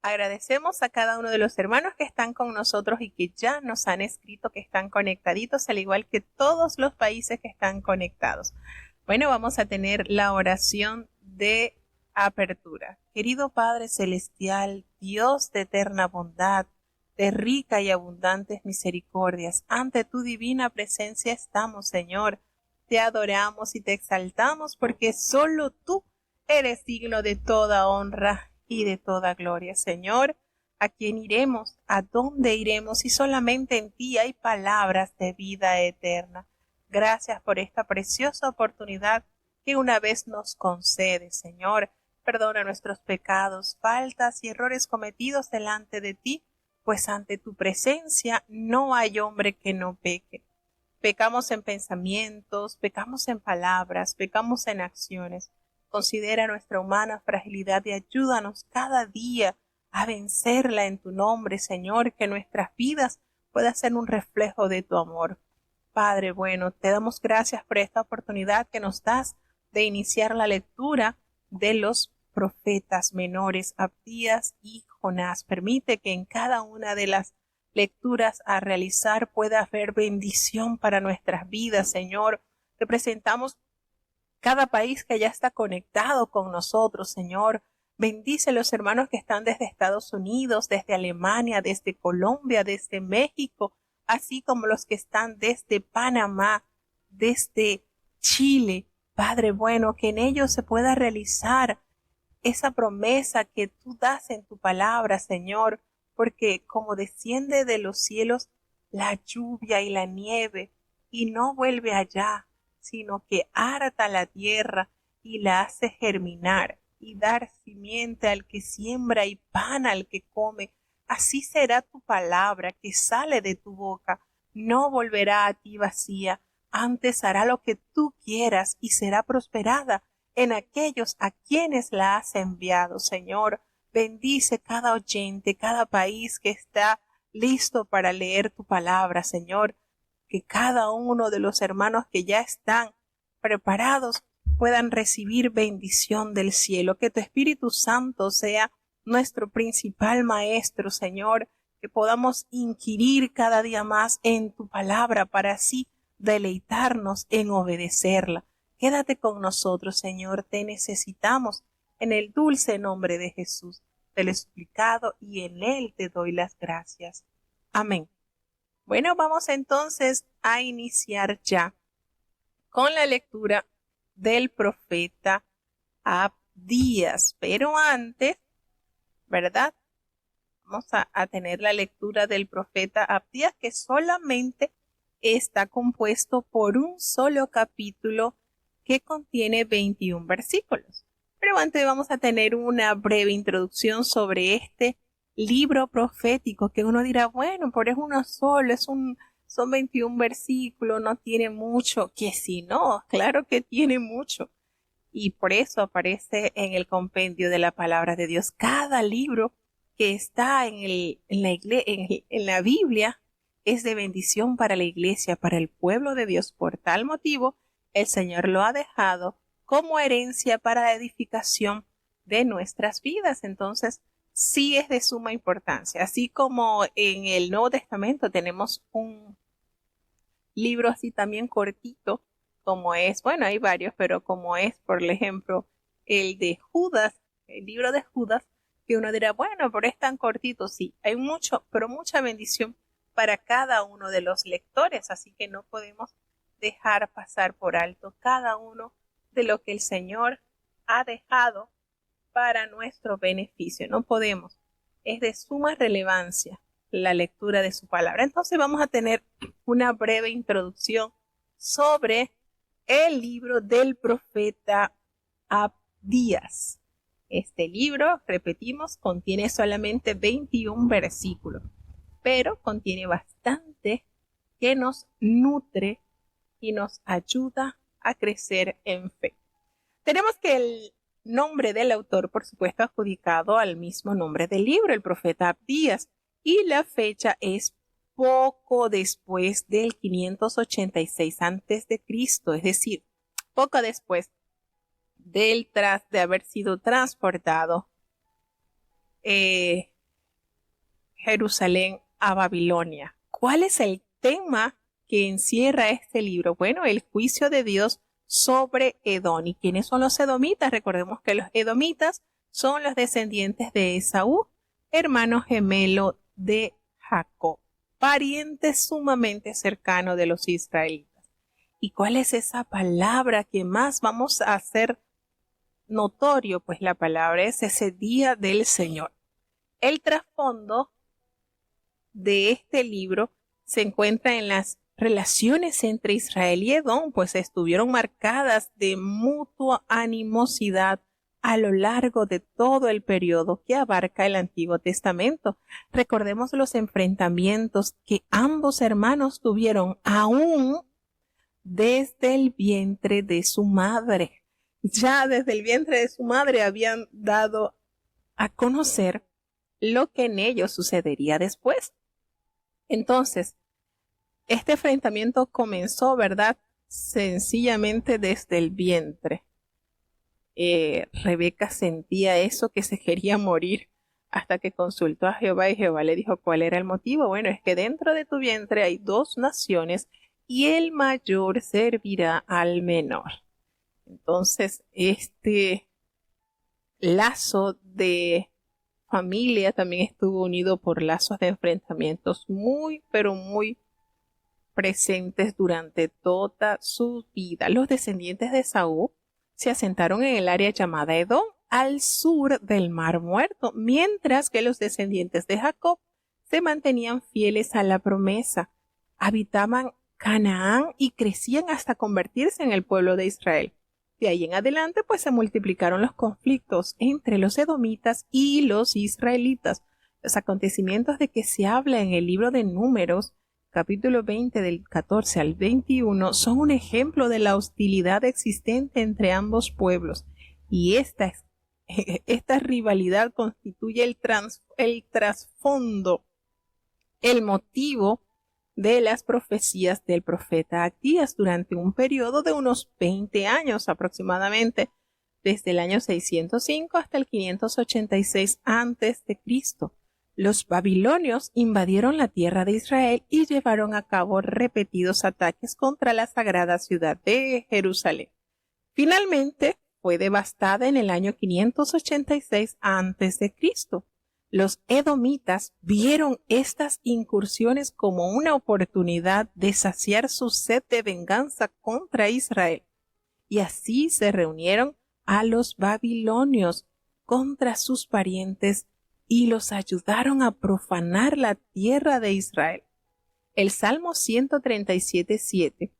Agradecemos a cada uno de los hermanos que están con nosotros y que ya nos han escrito que están conectaditos, al igual que todos los países que están conectados. Bueno, vamos a tener la oración de apertura. Querido Padre Celestial, Dios de eterna bondad, de rica y abundantes misericordias, ante tu divina presencia estamos, Señor. Te adoramos y te exaltamos porque solo tú eres digno de toda honra y de toda gloria. Señor, ¿a quién iremos? ¿A dónde iremos? Si solamente en ti hay palabras de vida eterna. Gracias por esta preciosa oportunidad que una vez nos concedes, Señor. Perdona nuestros pecados, faltas y errores cometidos delante de ti, pues ante tu presencia no hay hombre que no peque. Pecamos en pensamientos, pecamos en palabras, pecamos en acciones. Considera nuestra humana fragilidad y ayúdanos cada día a vencerla en tu nombre, Señor, que nuestras vidas puedan ser un reflejo de tu amor. Padre bueno, te damos gracias por esta oportunidad que nos das de iniciar la lectura de los profetas menores, Abdías y Jonás. Permite que en cada una de las lecturas a realizar pueda haber bendición para nuestras vidas, Señor. Representamos cada país que ya está conectado con nosotros, Señor. Bendice a los hermanos que están desde Estados Unidos, desde Alemania, desde Colombia, desde México, así como los que están desde Panamá, desde Chile. Padre bueno, que en ellos se pueda realizar esa promesa que tú das en tu palabra, Señor, porque como desciende de los cielos la lluvia y la nieve y no vuelve allá, sino que harta la tierra y la hace germinar y dar simiente al que siembra y pan al que come, así será tu palabra que sale de tu boca, no volverá a ti vacía, antes hará lo que tú quieras y será prosperada en aquellos a quienes la has enviado, Señor. Bendice cada oyente, cada país que está listo para leer tu palabra, Señor. Que cada uno de los hermanos que ya están preparados puedan recibir bendición del cielo. Que tu Espíritu Santo sea nuestro principal maestro, Señor. Que podamos inquirir cada día más en tu palabra para así deleitarnos en obedecerla. Quédate con nosotros, Señor, te necesitamos. En el dulce nombre de Jesús te lo he suplicado y en él te doy las gracias. Amén. Bueno, vamos entonces a iniciar ya con la lectura del profeta Abdías. Pero antes, ¿verdad? Vamos a tener la lectura del profeta Abdías, que solamente está compuesto por un solo capítulo que contiene 21 versículos. Pero antes vamos a tener una breve introducción sobre este libro profético que uno dirá, bueno, pero es uno solo, son 21 versículos, no tiene mucho. Que si no, claro que tiene mucho. Y por eso aparece en el compendio de la palabra de Dios. Cada libro que está en la Biblia es de bendición para la iglesia, para el pueblo de Dios. Por tal motivo, el Señor lo ha dejado como herencia para la edificación de nuestras vidas. Entonces, sí es de suma importancia. Así como en el Nuevo Testamento tenemos un libro así también cortito, como es, bueno, hay varios, pero como es, por ejemplo, el de Judas, el libro de Judas, que uno dirá, bueno, pero es tan cortito. Sí, hay mucho, pero mucha bendición para cada uno de los lectores, así que no podemos dejar pasar por alto cada uno de lo que el Señor ha dejado para nuestro beneficio. No podemos. Es de suma relevancia la lectura de su palabra. Entonces vamos a tener una breve introducción sobre el libro del profeta Abdías. Este libro, repetimos, contiene solamente 21 versículos, pero contiene bastante que nos nutre y nos ayuda a crecer en fe. Tenemos que el nombre del autor, por supuesto, adjudicado al mismo nombre del libro, el profeta Abdías, y la fecha es poco después del 586 antes de Cristo, es decir, poco después de haber sido transportado Jerusalén a Babilonia. ¿Cuál es el tema que encierra este libro? Bueno, el juicio de Dios sobre Edom. ¿Y quiénes son los edomitas? Recordemos que los edomitas son los descendientes de Esaú, hermano gemelo de Jacob, pariente sumamente cercano de los israelitas. ¿Y cuál es esa palabra que más vamos a hacer notorio? Pues la palabra es ese día del Señor. El trasfondo de este libro se encuentra en las relaciones entre Israel y Edom, pues estuvieron marcadas de mutua animosidad a lo largo de todo el periodo que abarca el Antiguo Testamento. Recordemos los enfrentamientos que ambos hermanos tuvieron aún desde el vientre de su madre. Ya desde el vientre de su madre habían dado a conocer lo que en ellos sucedería después. Entonces, este enfrentamiento comenzó, ¿verdad? Sencillamente desde el vientre. Rebeca sentía eso, que se quería morir, hasta que consultó a Jehová y Jehová le dijo cuál era el motivo. Bueno, es que dentro de tu vientre hay 2 naciones y el mayor servirá al menor. Entonces, este lazo de familia también estuvo unido por lazos de enfrentamientos muy, pero muy presentes durante toda su vida. Los descendientes de Saúl se asentaron en el área llamada Edom, al sur del Mar Muerto, mientras que los descendientes de Jacob se mantenían fieles a la promesa, habitaban Canaán y crecían hasta convertirse en el pueblo de Israel. De ahí en adelante, pues se multiplicaron los conflictos entre los edomitas y los israelitas. Los acontecimientos de que se habla en el libro de Números, capítulo 20 del 14 al 21, son un ejemplo de la hostilidad existente entre ambos pueblos. Y esta rivalidad constituye el trasfondo, el motivo de las profecías del profeta Abdías durante un periodo de unos 20 años aproximadamente, desde el año 605 hasta el 586 a.C. Los babilonios invadieron la tierra de Israel y llevaron a cabo repetidos ataques contra la sagrada ciudad de Jerusalén. Finalmente, fue devastada en el año 586 a.C. Los edomitas vieron estas incursiones como una oportunidad de saciar su sed de venganza contra Israel, y así se reunieron a los babilonios contra sus parientes y los ayudaron a profanar la tierra de Israel. El Salmo 137:7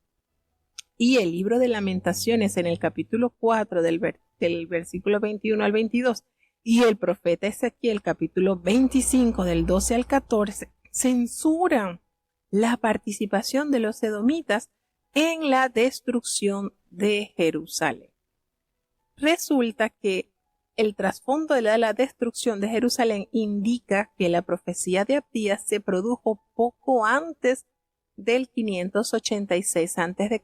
y el libro de Lamentaciones en el capítulo 4 del versículo 21 al 22 y el profeta Ezequiel capítulo 25 del 12 al 14 censuran la participación de los edomitas en la destrucción de Jerusalén. Resulta que el trasfondo de la destrucción de Jerusalén indica que la profecía de Abdías se produjo poco antes del 586 a.C.,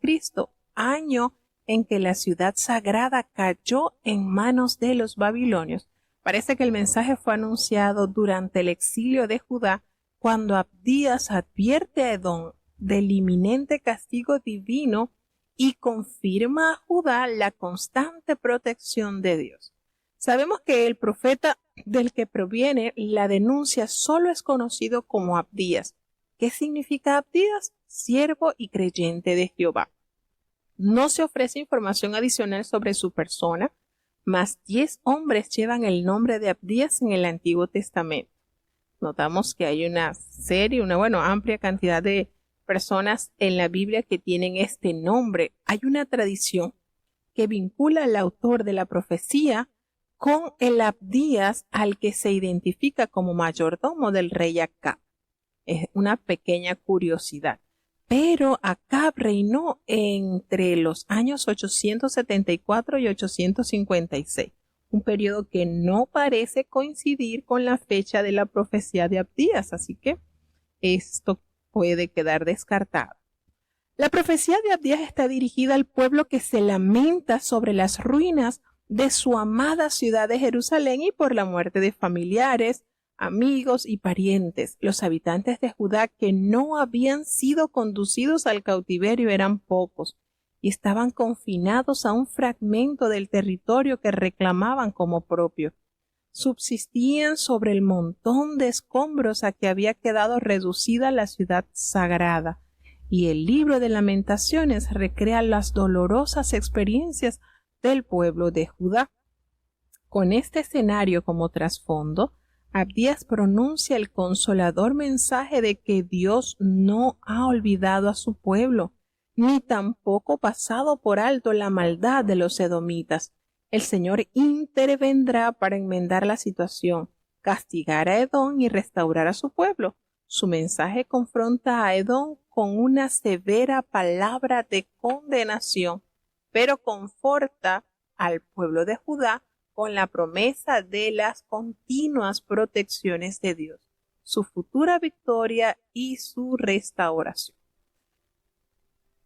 año en que la ciudad sagrada cayó en manos de los babilonios. Parece que el mensaje fue anunciado durante el exilio de Judá, cuando Abdías advierte a Edom del inminente castigo divino y confirma a Judá la constante protección de Dios. Sabemos que el profeta del que proviene la denuncia solo es conocido como Abdías. ¿Qué significa Abdías? Siervo y creyente de Jehová. No se ofrece información adicional sobre su persona, mas 10 hombres llevan el nombre de Abdías en el Antiguo Testamento. Notamos que hay una amplia cantidad de personas en la Biblia que tienen este nombre. Hay una tradición que vincula al autor de la profecía con el Abdías al que se identifica como mayordomo del rey Acab. Es una pequeña curiosidad. Pero Acab reinó entre los años 874 y 856, un periodo que no parece coincidir con la fecha de la profecía de Abdías, así que esto puede quedar descartado. La profecía de Abdías está dirigida al pueblo que se lamenta sobre las ruinas de su amada ciudad de Jerusalén y por la muerte de familiares, amigos y parientes. Los habitantes de Judá que no habían sido conducidos al cautiverio eran pocos y estaban confinados a un fragmento del territorio que reclamaban como propio. Subsistían sobre el montón de escombros a que había quedado reducida la ciudad sagrada, y el libro de Lamentaciones recrea las dolorosas experiencias del pueblo de Judá. Con este escenario como trasfondo, Abdías pronuncia el consolador mensaje de que Dios no ha olvidado a su pueblo, ni tampoco pasado por alto la maldad de los edomitas. El Señor intervendrá para enmendar la situación, castigar a Edom y restaurar a su pueblo. Su mensaje confronta a Edom con una severa palabra de condenación, pero conforta al pueblo de Judá con la promesa de las continuas protecciones de Dios, su futura victoria y su restauración.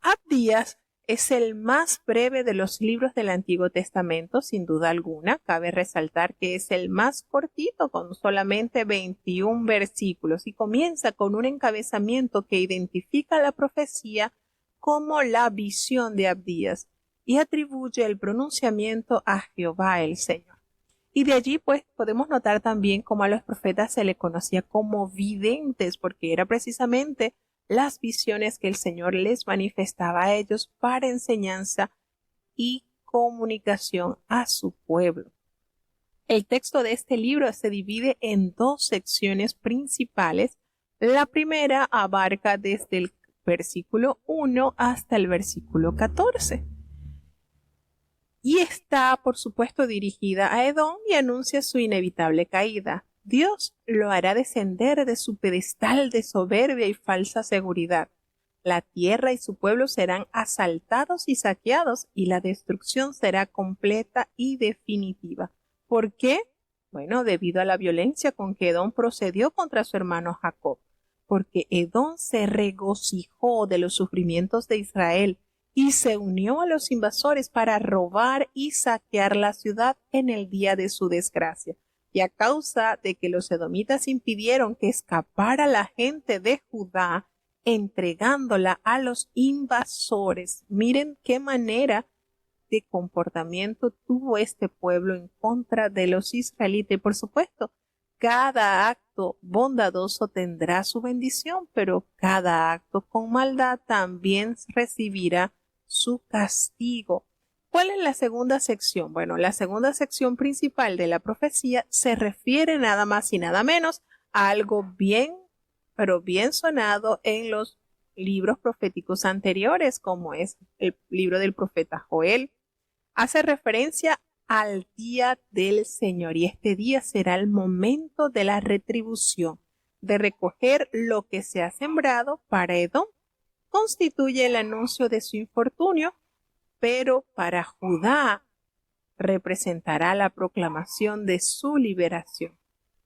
Abdías es el más breve de los libros del Antiguo Testamento, sin duda alguna. Cabe resaltar que es el más cortito, con solamente 21 versículos, y comienza con un encabezamiento que identifica la profecía como la visión de Abdías y atribuye el pronunciamiento a Jehová el Señor. Y de allí pues podemos notar también cómo a los profetas se le conocía como videntes, porque era precisamente las visiones que el Señor les manifestaba a ellos para enseñanza y comunicación a su pueblo. El texto de este libro se divide en dos secciones principales. La primera abarca desde el versículo 1 hasta el versículo 14. Y está, por supuesto, dirigida a Edom y anuncia su inevitable caída. Dios lo hará descender de su pedestal de soberbia y falsa seguridad. La tierra y su pueblo serán asaltados y saqueados, y la destrucción será completa y definitiva. ¿Por qué? Bueno, debido a la violencia con que Edom procedió contra su hermano Jacob, porque Edom se regocijó de los sufrimientos de Israel y se unió a los invasores para robar y saquear la ciudad en el día de su desgracia. Y a causa de que los edomitas impidieron que escapara la gente de Judá, entregándola a los invasores. Miren qué manera de comportamiento tuvo este pueblo en contra de los israelitas. Y por supuesto, cada acto bondadoso tendrá su bendición, pero cada acto con maldad también recibirá su castigo. ¿Cuál es la segunda sección? Bueno, la segunda sección principal de la profecía se refiere nada más y nada menos a algo bien, pero bien sonado en los libros proféticos anteriores, como es el libro del profeta Joel. Hace referencia al día del Señor, y este día será el momento de la retribución, de recoger lo que se ha sembrado para Edom. Constituye el anuncio de su infortunio, pero para Judá representará la proclamación de su liberación.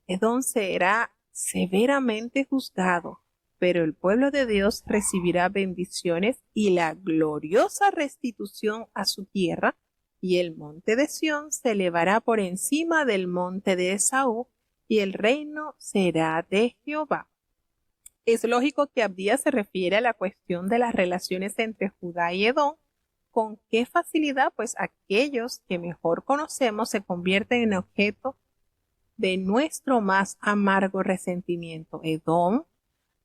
Edom será severamente juzgado, pero el pueblo de Dios recibirá bendiciones y la gloriosa restitución a su tierra, y el monte de Sión se elevará por encima del monte de Esaú, y el reino será de Jehová. Es lógico que Abdías se refiere a la cuestión de las relaciones entre Judá y Edom. ¿Con qué facilidad? Pues aquellos que mejor conocemos se convierten en objeto de nuestro más amargo resentimiento. Edom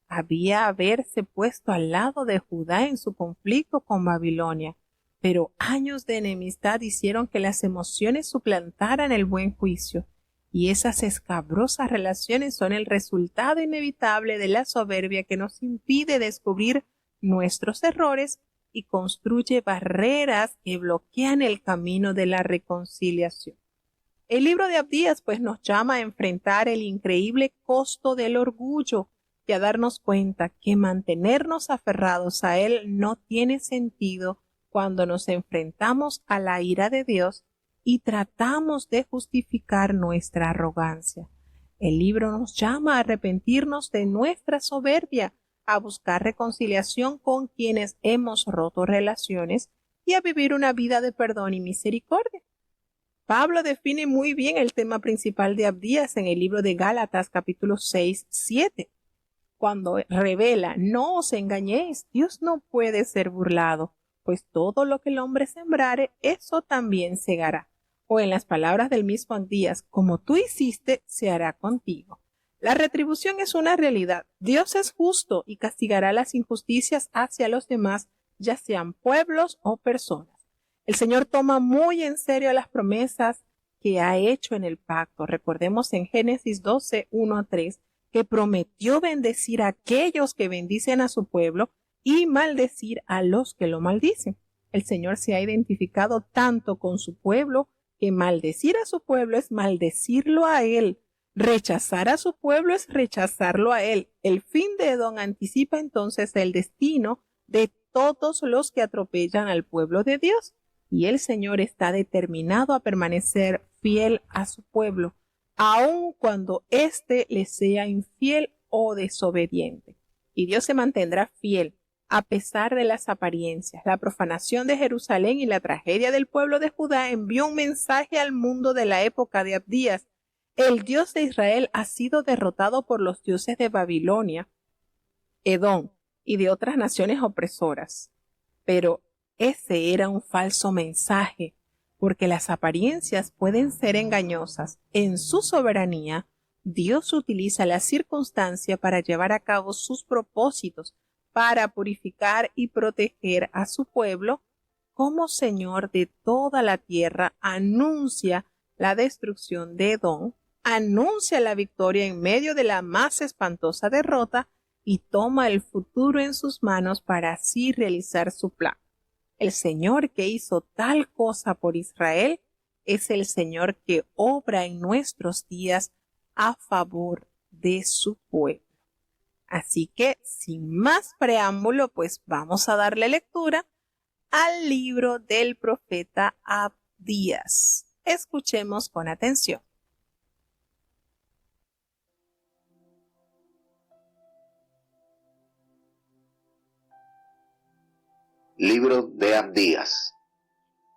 había haberse puesto al lado de Judá en su conflicto con Babilonia, pero años de enemistad hicieron que las emociones suplantaran el buen juicio, y esas escabrosas relaciones son el resultado inevitable de la soberbia que nos impide descubrir nuestros errores y construye barreras que bloquean el camino de la reconciliación. El libro de Abdías pues nos llama a enfrentar el increíble costo del orgullo y a darnos cuenta que mantenernos aferrados a él no tiene sentido cuando nos enfrentamos a la ira de Dios y tratamos de justificar nuestra arrogancia. El libro nos llama a arrepentirnos de nuestra soberbia, a buscar reconciliación con quienes hemos roto relaciones y a vivir una vida de perdón y misericordia. Pablo define muy bien el tema principal de Abdías en el libro de Gálatas capítulo 6-7, cuando revela: no os engañéis, Dios no puede ser burlado, pues todo lo que el hombre sembrare, eso también segará. O en las palabras del mismo Abdías: como tú hiciste, se hará contigo. La retribución es una realidad. Dios es justo y castigará las injusticias hacia los demás, ya sean pueblos o personas. El Señor toma muy en serio las promesas que ha hecho en el pacto. Recordemos en Génesis 12:1-3, que prometió bendecir a aquellos que bendicen a su pueblo y maldecir a los que lo maldicen. El Señor se ha identificado tanto con su pueblo que maldecir a su pueblo es maldecirlo a él. Rechazar a su pueblo es rechazarlo a él. El fin de Edom anticipa entonces el destino de todos los que atropellan al pueblo de Dios. Y el Señor está determinado a permanecer fiel a su pueblo, aun cuando éste le sea infiel o desobediente. Y Dios se mantendrá fiel a pesar de las apariencias. La profanación de Jerusalén y la tragedia del pueblo de Judá envió un mensaje al mundo de la época de Abdías. El Dios de Israel ha sido derrotado por los dioses de Babilonia, Edom y de otras naciones opresoras. Pero ese era un falso mensaje, porque las apariencias pueden ser engañosas. En su soberanía, Dios utiliza la circunstancia para llevar a cabo sus propósitos, para purificar y proteger a su pueblo. Como Señor de toda la tierra, anuncia la destrucción de Edom, anuncia la victoria en medio de la más espantosa derrota y toma el futuro en sus manos para así realizar su plan. El Señor que hizo tal cosa por Israel es el Señor que obra en nuestros días a favor de su pueblo. Así que, sin más preámbulo, pues vamos a darle lectura al libro del profeta Abdías. Escuchemos con atención. Libro de Abdías.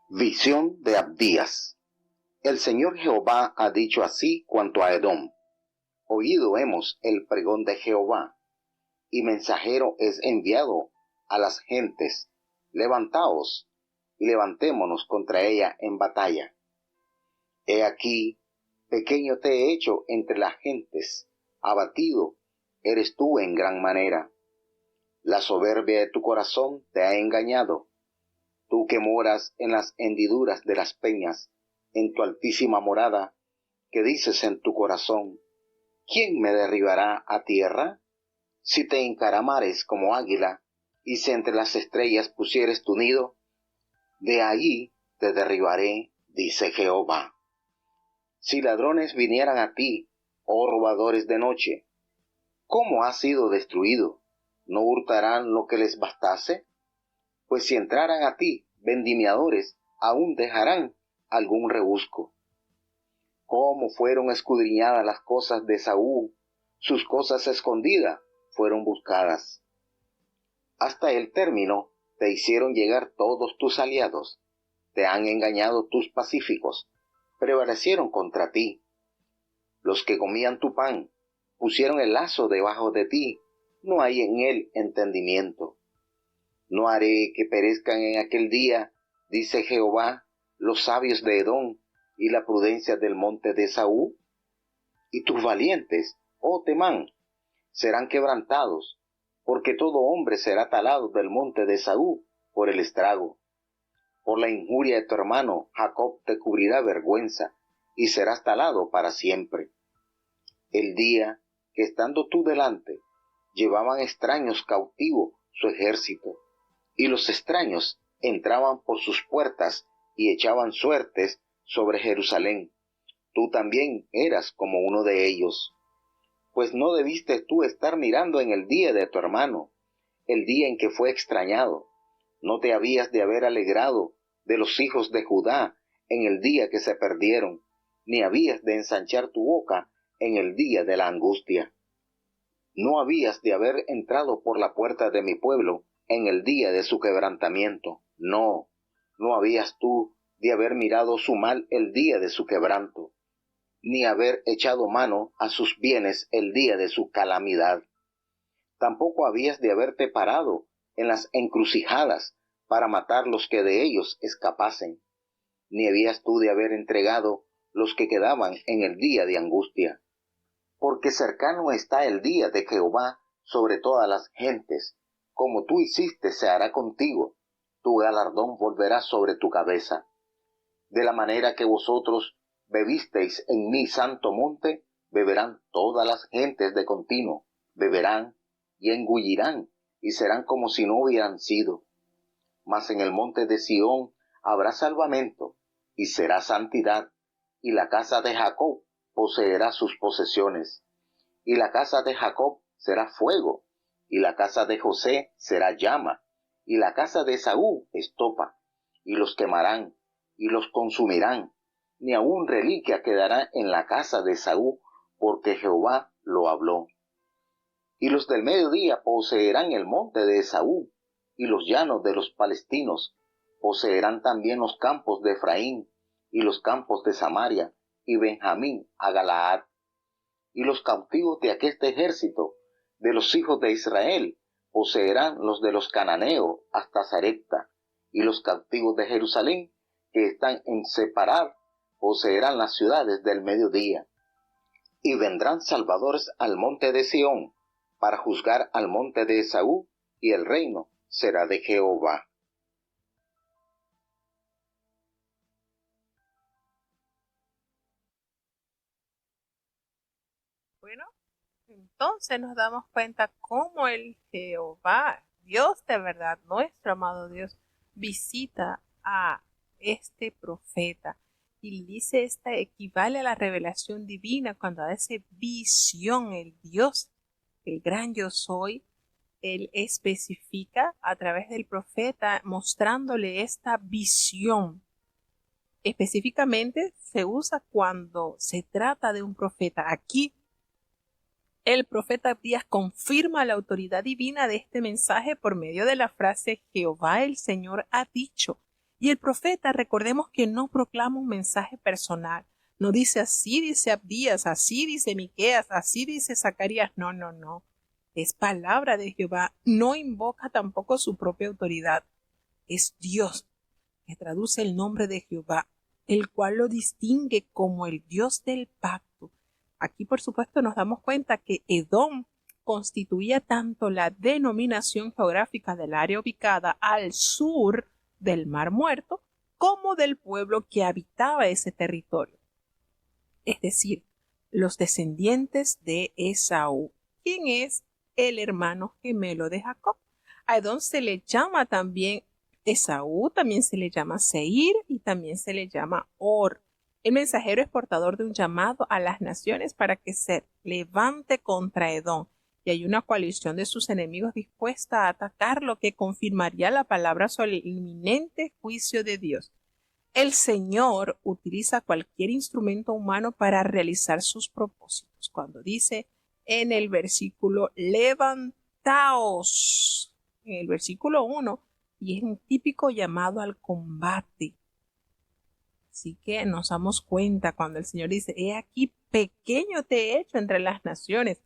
Visión de Abdías. El Señor Jehová ha dicho así cuanto a Edom: oído hemos el pregón de Jehová, y mensajero es enviado a las gentes. Levantaos y levantémonos contra ella en batalla. He aquí, pequeño te he hecho entre las gentes, abatido eres tú en gran manera. La soberbia de tu corazón te ha engañado. Tú que moras en las hendiduras de las peñas, en tu altísima morada, que dices en tu corazón: ¿quién me derribará a tierra? Si te encaramares como águila, y si entre las estrellas pusieres tu nido, de allí te derribaré, dice Jehová. Si ladrones vinieran a ti, oh robadores de noche, ¿cómo has sido destruido? ¿No hurtarán lo que les bastase? Pues si entraran a ti vendimiadores, aún dejarán algún rebusco. Cómo fueron escudriñadas las cosas de Saúl, sus cosas escondidas fueron buscadas. Hasta el término te hicieron llegar todos tus aliados, te han engañado tus pacíficos, prevalecieron contra ti. Los que comían tu pan pusieron el lazo debajo de ti, no hay en él entendimiento. No haré que perezcan en aquel día, dice Jehová, los sabios de Edom y la prudencia del monte de Saúl. Y tus valientes, oh Temán, serán quebrantados, porque todo hombre será talado del monte de Saúl por el estrago. Por la injuria de tu hermano, Jacob te cubrirá vergüenza, y serás talado para siempre. El día que estando tú delante, llevaban extraños cautivo su ejército, y los extraños entraban por sus puertas y echaban suertes sobre Jerusalén. Tú también eras como uno de ellos. Pues no debiste tú estar mirando en el día de tu hermano, el día en que fue extrañado. No te habías de haber alegrado de los hijos de Judá en el día que se perdieron, ni habías de ensanchar tu boca en el día de la angustia. No habías de haber entrado por la puerta de mi pueblo en el día de su quebrantamiento. No, no habías tú de haber mirado su mal el día de su quebranto, ni haber echado mano a sus bienes el día de su calamidad. Tampoco habías de haberte parado en las encrucijadas para matar los que de ellos escapasen, ni habías tú de haber entregado los que quedaban en el día de angustia. Porque cercano está el día de Jehová sobre todas las gentes. Como tú hiciste se hará contigo, tu galardón volverá sobre tu cabeza. De la manera que vosotros bebisteis en mi santo monte, beberán todas las gentes de continuo, beberán y engullirán, y serán como si no hubieran sido. Mas en el monte de Sión habrá salvamento, y será santidad, y la casa de Jacob poseerá sus posesiones. Y la casa de Jacob será fuego, y la casa de José será llama, y la casa de Esaú estopa, y los quemarán, y los consumirán, ni aun reliquia quedará en la casa de Esaú, porque Jehová lo habló. Y los del mediodía poseerán el monte de Esaú, y los llanos de los palestinos, poseerán también los campos de Efraín, y los campos de Samaria, y Benjamín a Galaad. Y los cautivos de aqueste ejército, de los hijos de Israel, poseerán los de los cananeos hasta Sarepta, y los cautivos de Jerusalén, que están en Separar, poseerán las ciudades del mediodía. Y vendrán salvadores al monte de Sión, para juzgar al monte de Esaú, y el reino será de Jehová. Bueno, entonces nos damos cuenta cómo el Jehová, Dios de verdad, nuestro amado Dios, visita a este profeta y le dice, esta equivale a la revelación divina cuando hace visión el Dios, el gran yo soy. Él especifica a través del profeta mostrándole esta visión. Específicamente se usa cuando se trata de un profeta. Aquí el profeta Abdías confirma la autoridad divina de este mensaje por medio de la frase Jehová el Señor ha dicho. Y el profeta, recordemos que no proclama un mensaje personal. No dice así dice Abdías, así dice Miqueas, así dice Zacarías. No, no, no. Es palabra de Jehová. No invoca tampoco su propia autoridad. Es Dios que traduce el nombre de Jehová, el cual lo distingue como el Dios del pacto. Aquí, por supuesto, nos damos cuenta que Edom constituía tanto la denominación geográfica del área ubicada al sur del Mar Muerto como del pueblo que habitaba ese territorio, es decir, los descendientes de Esaú, quien es el hermano gemelo de Jacob. A Edom se le llama también Esaú, también se le llama Seir y también se le llama Or. El mensajero es portador de un llamado a las naciones para que se levante contra Edom, y hay una coalición de sus enemigos dispuesta a atacar, lo que confirmaría la palabra sobre el inminente juicio de Dios. El Señor utiliza cualquier instrumento humano para realizar sus propósitos. Cuando dice en el versículo levantaos, en el versículo 1, y es un típico llamado al combate. Así que nos damos cuenta cuando el Señor dice, he aquí pequeño te he hecho entre las naciones.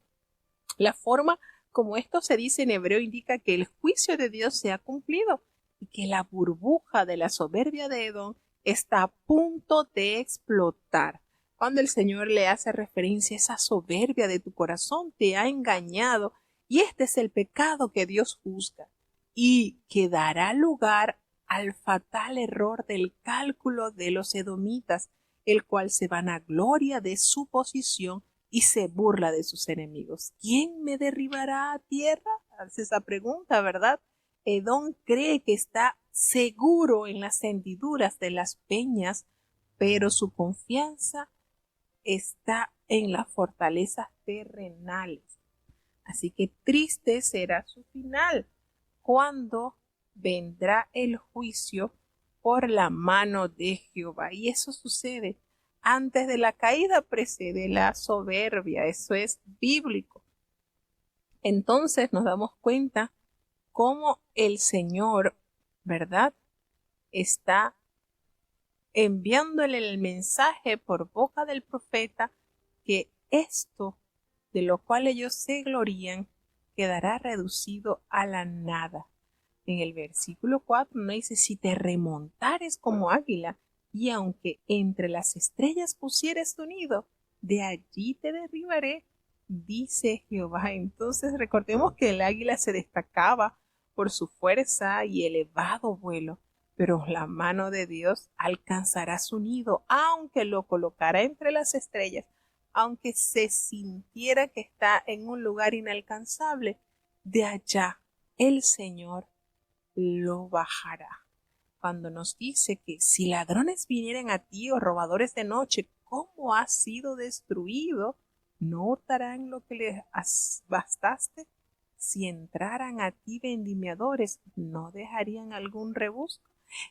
La forma como esto se dice en hebreo indica que el juicio de Dios se ha cumplido y que la burbuja de la soberbia de Edom está a punto de explotar. Cuando el Señor le hace referencia a esa soberbia de tu corazón, te ha engañado, y este es el pecado que Dios juzga y que dará lugar al fatal error del cálculo de los edomitas, el cual se vanagloria de su posición y se burla de sus enemigos. ¿Quién me derribará a tierra? Hace esa pregunta, ¿verdad? Edom cree que está seguro en las hendiduras de las peñas, pero su confianza está en las fortalezas terrenales. Así que triste será su final cuando vendrá el juicio por la mano de Jehová. Y eso sucede antes de la caída, precede la soberbia. Eso es bíblico. Entonces nos damos cuenta cómo el Señor, ¿verdad?, está enviándole el mensaje por boca del profeta que esto de lo cual ellos se glorían quedará reducido a la nada. En el versículo 4 nos dice, si te remontares como águila, y aunque entre las estrellas pusieres tu nido, de allí te derribaré, dice Jehová. Entonces recordemos que el águila se destacaba por su fuerza y elevado vuelo, pero la mano de Dios alcanzará su nido, aunque lo colocara entre las estrellas, aunque se sintiera que está en un lugar inalcanzable, de allá el Señor lo bajará. Cuando nos dice que si ladrones vinieran a ti o robadores de noche, ¿cómo has sido destruido? ¿No hurtarán lo que les bastaste? Si entraran a ti vendimiadores, ¿no dejarían algún rebusco?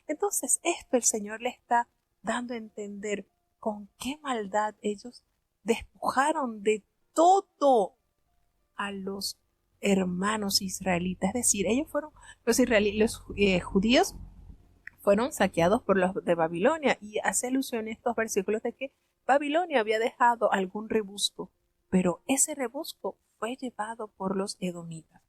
Entonces esto el Señor le está dando a entender con qué maldad ellos despojaron de todo a los hermanos israelitas. Es decir, ellos fueron, los judíos fueron saqueados por los de Babilonia, y hace alusión a estos versículos de que Babilonia había dejado algún rebusco, pero ese rebusco fue llevado por los edomitas.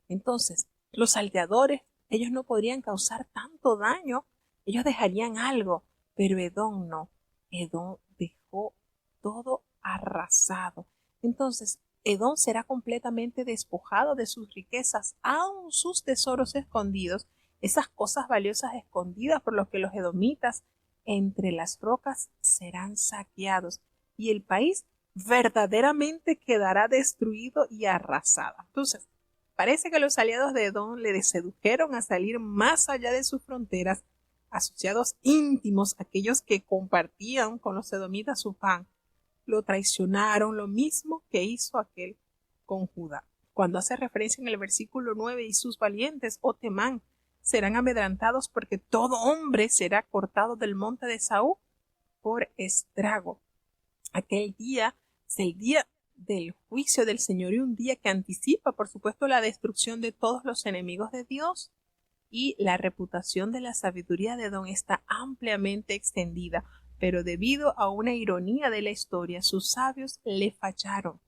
Entonces, los salteadores, ellos no podrían causar tanto daño, ellos dejarían algo, pero Edom no. Edom dejó todo arrasado. Entonces, Edom será completamente despojado de sus riquezas, aun sus tesoros escondidos, esas cosas valiosas escondidas por los que los edomitas entre las rocas serán saqueados, y el país verdaderamente quedará destruido y arrasado. Entonces, parece que los aliados de Edom le sedujeron a salir más allá de sus fronteras, asociados íntimos, aquellos que compartían con los edomitas su pan, lo traicionaron, lo mismo que hizo aquel con Judá. Cuando hace referencia en el versículo 9, y sus valientes, oh Temán, serán amedrentados porque todo hombre será cortado del monte de Saúl por estrago. Aquel día es el día del juicio del Señor, y un día que anticipa, por supuesto, la destrucción de todos los enemigos de Dios. Y la reputación de la sabiduría de Edom está ampliamente extendida, pero debido a una ironía de la historia, sus sabios le fallaron.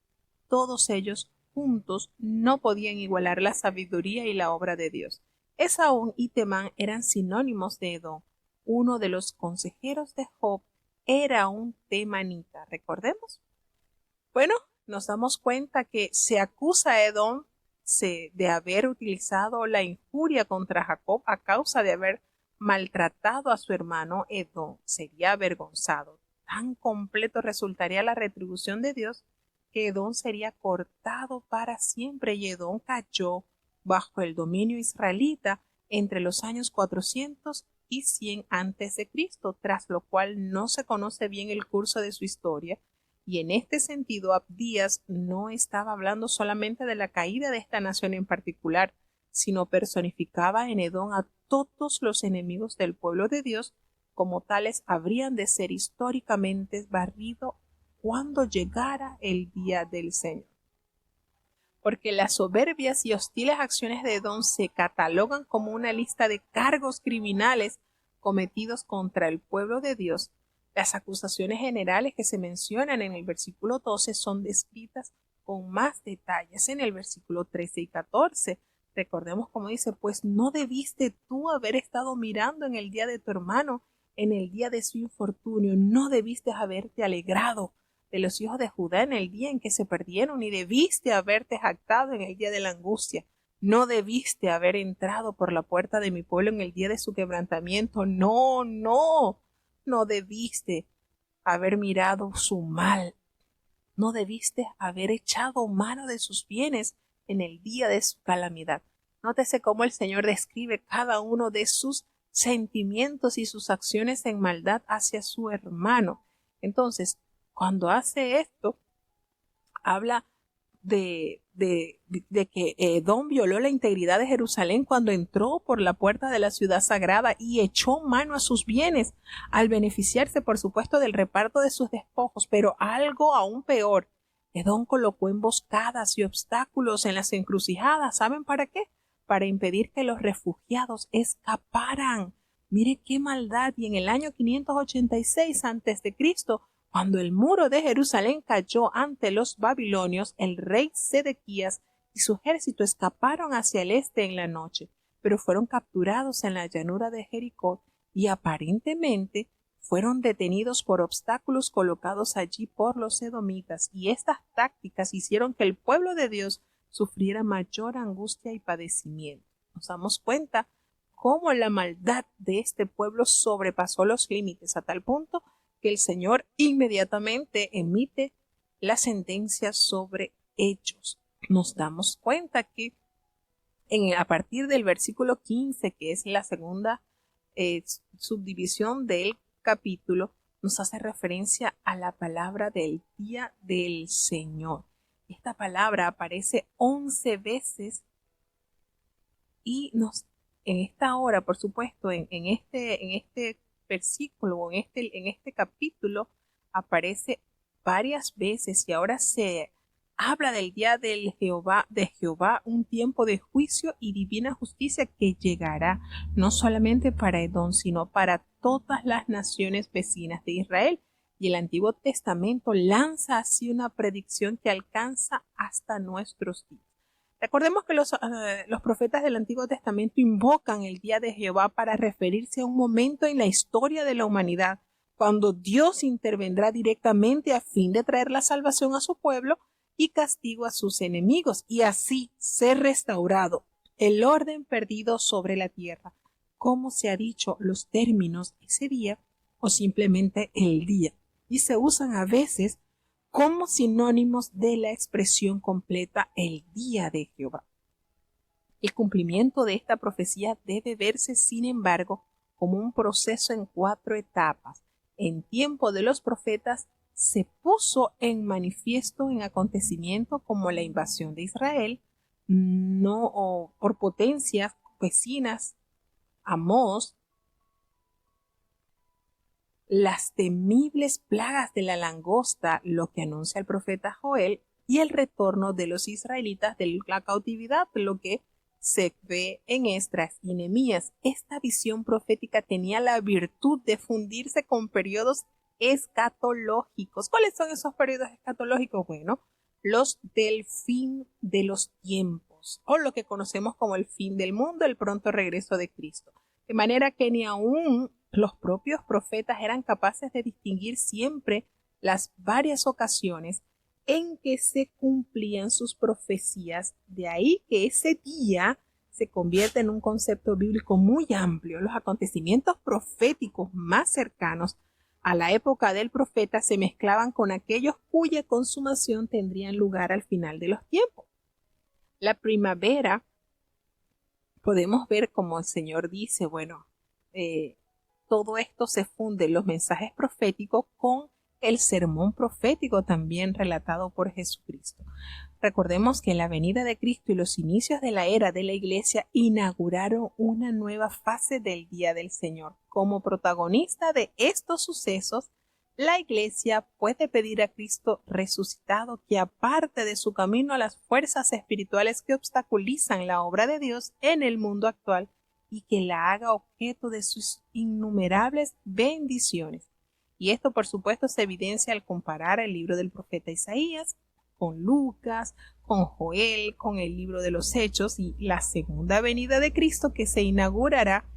Todos ellos juntos no podían igualar la sabiduría y la obra de Dios. Esaú y Temán eran sinónimos de Edom. Uno de los consejeros de Job era un temanita, ¿recordemos? Bueno, nos damos cuenta que se acusa a Edom de haber utilizado la injuria contra Jacob a causa de haber maltratado a su hermano. Edom sería avergonzado. Tan completo resultaría la retribución de Dios que Edom sería cortado para siempre, y Edom cayó bajo el dominio israelita entre los años 400 y 100 a.C., tras lo cual no se conoce bien el curso de su historia. Y en este sentido, Abdías no estaba hablando solamente de la caída de esta nación en particular, sino personificaba en Edom a todos los enemigos del pueblo de Dios. Como tales habrían de ser históricamente barridos cuando llegara el día del Señor. Porque las soberbias y hostiles acciones de Edom se catalogan como una lista de cargos criminales cometidos contra el pueblo de Dios. Las acusaciones generales que se mencionan en el versículo 12 son descritas con más detalles en el versículo 13 y 14. Recordemos como dice, pues no debiste tú haber estado mirando en el día de tu hermano, en el día de su infortunio, no debiste haberte alegrado de los hijos de Judá en el día en que se perdieron, ni debiste haberte jactado en el día de la angustia. No debiste haber entrado por la puerta de mi pueblo en el día de su quebrantamiento. No, no, no debiste haber mirado su mal. No debiste haber echado mano de sus bienes en el día de su calamidad. Nótese cómo el Señor describe cada uno de sus sentimientos y sus acciones en maldad hacia su hermano. Entonces, cuando hace esto, habla de que Edom violó la integridad de Jerusalén cuando entró por la puerta de la ciudad sagrada y echó mano a sus bienes, al beneficiarse, por supuesto, del reparto de sus despojos. Pero algo aún peor, Edom colocó emboscadas y obstáculos en las encrucijadas. ¿Saben para qué? Para impedir que los refugiados escaparan. Mire qué maldad. Y en el año 586 a.C., cuando el muro de Jerusalén cayó ante los babilonios, el rey Sedequías y su ejército escaparon hacia el este en la noche, pero fueron capturados en la llanura de Jericó y aparentemente fueron detenidos por obstáculos colocados allí por los edomitas, y estas tácticas hicieron que el pueblo de Dios sufriera mayor angustia y padecimiento. Nos damos cuenta cómo la maldad de este pueblo sobrepasó los límites a tal punto que el Señor inmediatamente emite la sentencia sobre ellos. Nos damos cuenta que a partir del versículo 15, que es la segunda subdivisión del capítulo, nos hace referencia a la palabra del día del Señor. Esta palabra aparece 11 veces y en esta hora, por supuesto, en este versículo o en este capítulo aparece varias veces, y ahora se habla del día de Jehová, un tiempo de juicio y divina justicia que llegará no solamente para Edom, sino para todas las naciones vecinas de Israel. Y el Antiguo Testamento lanza así una predicción que alcanza hasta nuestros días. Recordemos que los profetas del Antiguo Testamento invocan el día de Jehová para referirse a un momento en la historia de la humanidad, cuando Dios intervendrá directamente a fin de traer la salvación a su pueblo y castigo a sus enemigos, y así ser restaurado el orden perdido sobre la tierra, como se ha dicho los términos ese día o simplemente el día, y se usan a veces como sinónimos de la expresión completa el día de Jehová. El cumplimiento de esta profecía debe verse, sin embargo, como un proceso en 4 etapas. En tiempo de los profetas se puso en manifiesto en acontecimientos como la invasión de Israel, por potencias vecinas, Amós, las temibles plagas de la langosta, lo que anuncia el profeta Joel, y el retorno de los israelitas de la cautividad, lo que se ve en Esdras y Nehemías. Esta visión profética tenía la virtud de fundirse con periodos escatológicos. ¿Cuáles son esos periodos escatológicos? Bueno, los del fin de los tiempos, o lo que conocemos como el fin del mundo, el pronto regreso de Cristo. De manera que ni aún los propios profetas eran capaces de distinguir siempre las varias ocasiones en que se cumplían sus profecías. De ahí que ese día se convierte en un concepto bíblico muy amplio. Los acontecimientos proféticos más cercanos a la época del profeta se mezclaban con aquellos cuya consumación tendrían lugar al final de los tiempos. La primavera, podemos ver como el Señor dice, todo esto se funde, los mensajes proféticos, con el sermón profético también relatado por Jesucristo. Recordemos que la venida de Cristo y los inicios de la era de la Iglesia inauguraron una nueva fase del día del Señor. Como protagonista de estos sucesos, la Iglesia puede pedir a Cristo resucitado que aparte de su camino a las fuerzas espirituales que obstaculizan la obra de Dios en el mundo actual, y que la haga objeto de sus innumerables bendiciones. Y esto, por supuesto, se evidencia al comparar el libro del profeta Isaías con Lucas, con Joel, con el libro de los Hechos y la segunda venida de Cristo, que se inaugurará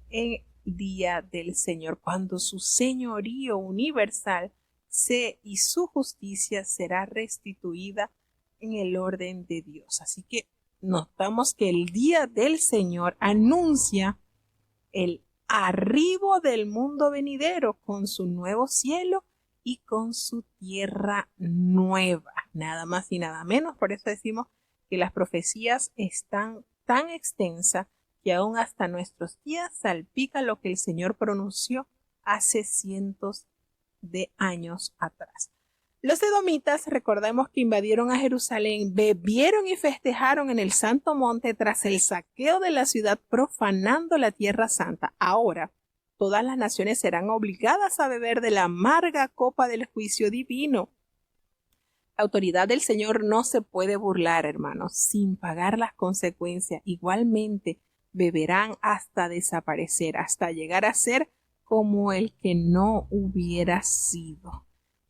en el día del Señor, cuando su señorío universal y su justicia será restituida en el orden de Dios. Así que notamos que el día del Señor anuncia el arribo del mundo venidero con su nuevo cielo y con su tierra nueva, nada más y nada menos. Por eso decimos que las profecías están tan extensas que aún hasta nuestros días salpica lo que el Señor pronunció hace cientos de años atrás. Los edomitas, recordemos que invadieron a Jerusalén, bebieron y festejaron en el Santo Monte tras el saqueo de la ciudad, profanando la Tierra Santa. Ahora, todas las naciones serán obligadas a beber de la amarga copa del juicio divino. La autoridad del Señor no se puede burlar, hermanos, sin pagar las consecuencias. Igualmente, beberán hasta desaparecer, hasta llegar a ser como el que no hubiera sido.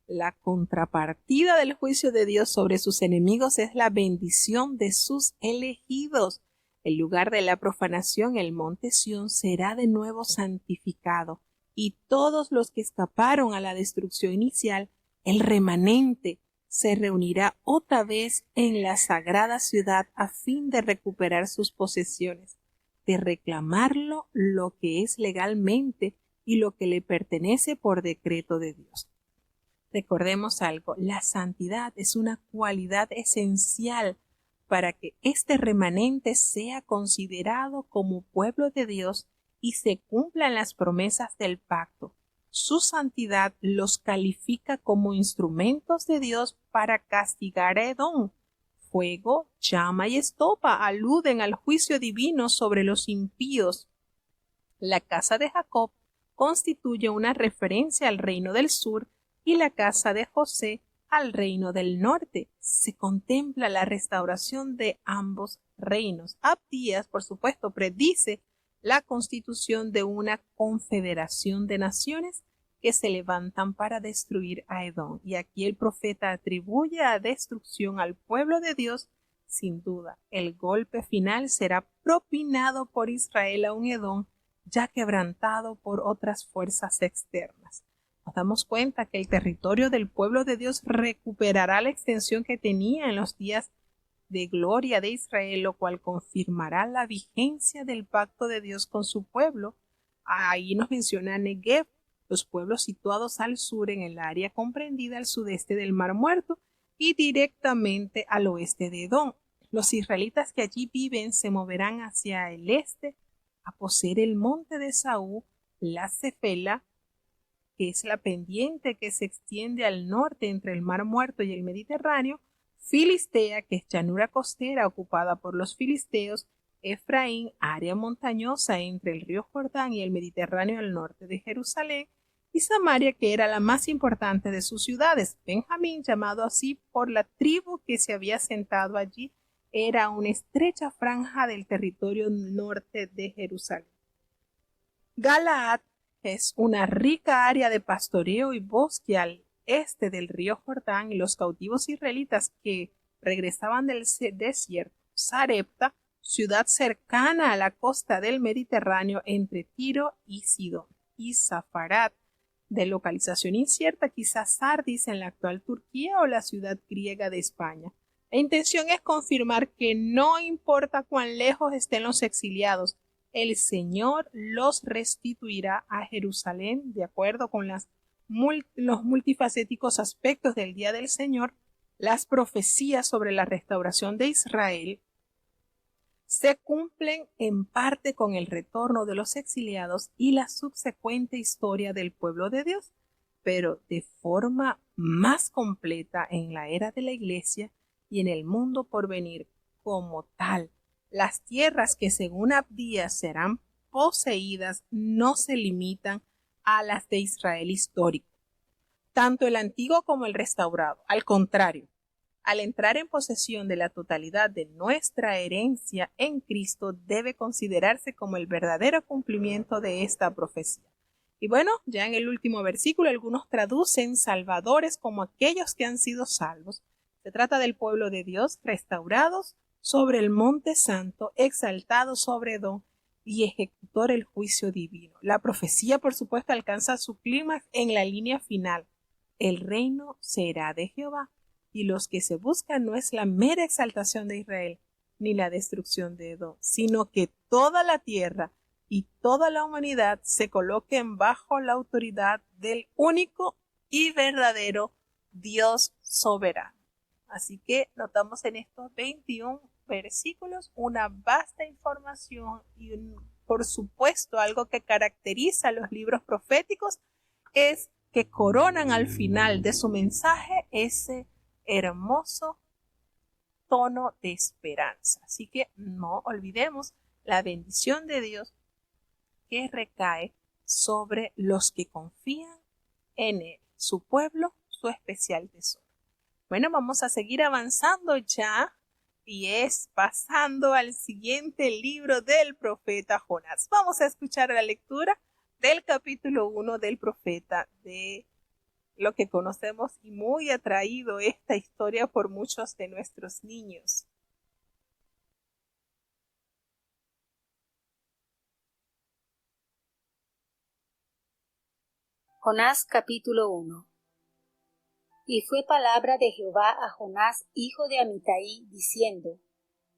La contrapartida del juicio de Dios sobre sus enemigos es la bendición de sus elegidos. El lugar de la profanación, el monte Sión, será de nuevo santificado, y todos los que escaparon a la destrucción inicial, el remanente, se reunirá otra vez en la sagrada ciudad a fin de recuperar sus posesiones, de reclamarlo lo que es legalmente y lo que le pertenece por decreto de Dios. Recordemos algo, la santidad es una cualidad esencial para que este remanente sea considerado como pueblo de Dios y se cumplan las promesas del pacto. Su santidad los califica como instrumentos de Dios para castigar a Edom. Fuego, llama y estopa aluden al juicio divino sobre los impíos. La casa de Jacob constituye una referencia al reino del sur y la casa de José al reino del norte. Se contempla la restauración de ambos reinos. Abdías, por supuesto, predice la constitución de una confederación de naciones que se levantan para destruir a Edom. Y aquí el profeta atribuye a destrucción al pueblo de Dios. Sin duda, el golpe final será propinado por Israel a un Edom ya quebrantado por otras fuerzas externas. Nos damos cuenta que el territorio del pueblo de Dios recuperará la extensión que tenía en los días de gloria de Israel, lo cual confirmará la vigencia del pacto de Dios con su pueblo. Ahí nos menciona Negev, los pueblos situados al sur en el área comprendida al sudeste del Mar Muerto y directamente al oeste de Edom. Los israelitas que allí viven se moverán hacia el este a poseer el monte de Saúl, la Cefela, que es la pendiente que se extiende al norte entre el Mar Muerto y el Mediterráneo, Filistea, que es llanura costera ocupada por los filisteos, Efraín, área montañosa entre el río Jordán y el Mediterráneo al norte de Jerusalén, y Samaria, que era la más importante de sus ciudades. Benjamín, llamado así por la tribu que se había asentado allí, era una estrecha franja del territorio norte de Jerusalén. Galaad es una rica área de pastoreo y bosque al este del río Jordán, y los cautivos israelitas que regresaban del desierto. Sarepta, ciudad cercana a la costa del Mediterráneo entre Tiro y Sidón. Y Safarat, de localización incierta, quizás Sardis en la actual Turquía o la ciudad griega de España. La intención es confirmar que no importa cuán lejos estén los exiliados, el Señor los restituirá a Jerusalén de acuerdo con los multifacéticos aspectos del día del Señor. Las profecías sobre la restauración de Israel se cumplen en parte con el retorno de los exiliados y la subsecuente historia del pueblo de Dios, pero de forma más completa en la era de la Iglesia y en el mundo por venir como tal. Las tierras que según Abdías serán poseídas no se limitan a las de Israel histórico, tanto el antiguo como el restaurado. Al contrario, al entrar en posesión de la totalidad de nuestra herencia en Cristo, debe considerarse como el verdadero cumplimiento de esta profecía. Y bueno, ya en el último versículo, algunos traducen salvadores como aquellos que han sido salvos. Se trata del pueblo de Dios restaurados sobre el monte santo, exaltado sobre Edom y ejecutor el juicio divino. La profecía, por supuesto, alcanza su clímax en la línea final. El reino será de Jehová, y los que se buscan no es la mera exaltación de Israel, ni la destrucción de Edom, sino que toda la tierra y toda la humanidad se coloquen bajo la autoridad del único y verdadero Dios soberano. Así que notamos en estos 21 versículos una vasta información y por supuesto algo que caracteriza a los libros proféticos es que coronan al final de su mensaje ese hermoso tono de esperanza. Así que no olvidemos la bendición de Dios que recae sobre los que confían en Él, su pueblo, su especial tesoro. Bueno, vamos a seguir avanzando ya y es pasando al siguiente libro del profeta Jonás. Vamos a escuchar la lectura del capítulo 1 del profeta, de lo que conocemos y muy atraído esta historia por muchos de nuestros niños. Jonás capítulo 1. Y fue palabra de Jehová a Jonás, hijo de Amitai, diciendo: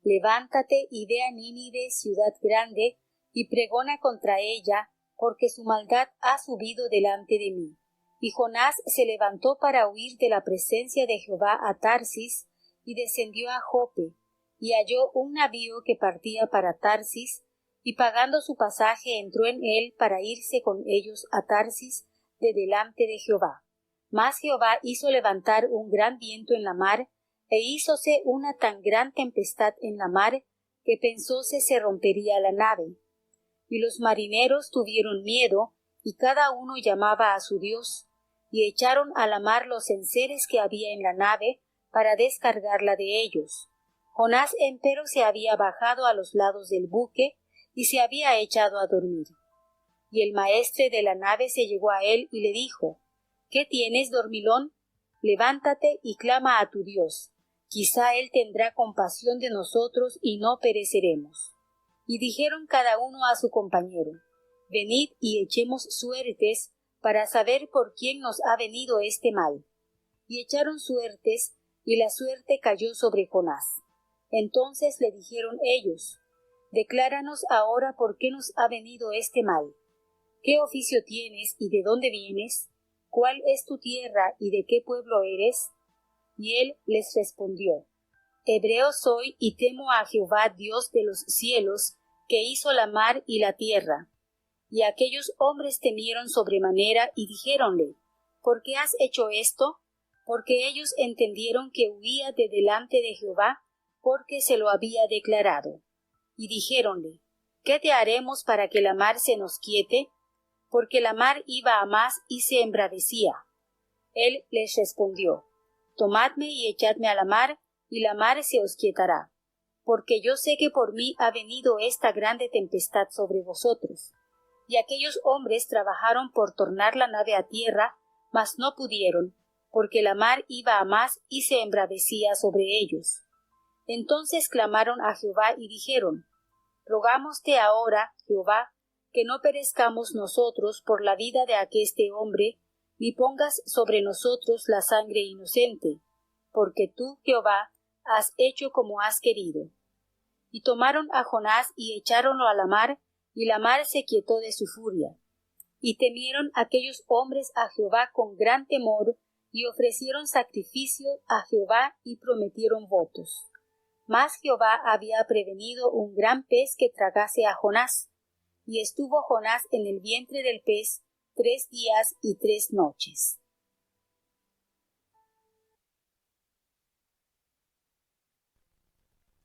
Levántate y ve a Nínive, ciudad grande, y pregona contra ella, porque su maldad ha subido delante de mí. Y Jonás se levantó para huir de la presencia de Jehová a Tarsis, y descendió a Jope, y halló un navío que partía para Tarsis, y pagando su pasaje entró en él para irse con ellos a Tarsis de delante de Jehová. Mas Jehová hizo levantar un gran viento en la mar, e hízose una tan gran tempestad en la mar, que pensóse se rompería la nave. Y los marineros tuvieron miedo, y cada uno llamaba a su Dios, y echaron a la mar los enseres que había en la nave, para descargarla de ellos. Jonás empero se había bajado a los lados del buque, y se había echado a dormir. Y el maestre de la nave se llegó a él y le dijo: ¿Qué tienes, dormilón? Levántate y clama a tu Dios. Quizá él tendrá compasión de nosotros y no pereceremos. Y dijeron cada uno a su compañero: Venid y echemos suertes para saber por quién nos ha venido este mal. Y echaron suertes, y la suerte cayó sobre Jonás. Entonces le dijeron ellos: Decláranos ahora por qué nos ha venido este mal. ¿Qué oficio tienes y de dónde vienes? ¿Cuál es tu tierra y de qué pueblo eres? Y él les respondió: Hebreo soy y temo a Jehová Dios de los cielos, que hizo la mar y la tierra. Y aquellos hombres temieron sobremanera y dijéronle: ¿Por qué has hecho esto? Porque ellos entendieron que huía de delante de Jehová, porque se lo había declarado. Y dijéronle: ¿Qué te haremos para que la mar se nos quiete? Porque la mar iba a más y se embravecía. Él les respondió: Tomadme y echadme a la mar, y la mar se os quietará. Porque yo sé que por mí ha venido esta grande tempestad sobre vosotros. Y aquellos hombres trabajaron por tornar la nave a tierra, mas no pudieron, porque la mar iba a más y se embravecía sobre ellos. Entonces clamaron a Jehová y dijeron: Rogámoste ahora, Jehová, que no perezcamos nosotros por la vida de aqueste hombre, ni pongas sobre nosotros la sangre inocente, porque tú, Jehová, has hecho como has querido. Y tomaron a Jonás y echáronlo a la mar, y la mar se quietó de su furia. Y temieron aquellos hombres a Jehová con gran temor, y ofrecieron sacrificio a Jehová y prometieron votos. Mas Jehová había prevenido un gran pez que tragase a Jonás, y estuvo Jonás en el vientre del pez 3 días y 3 noches.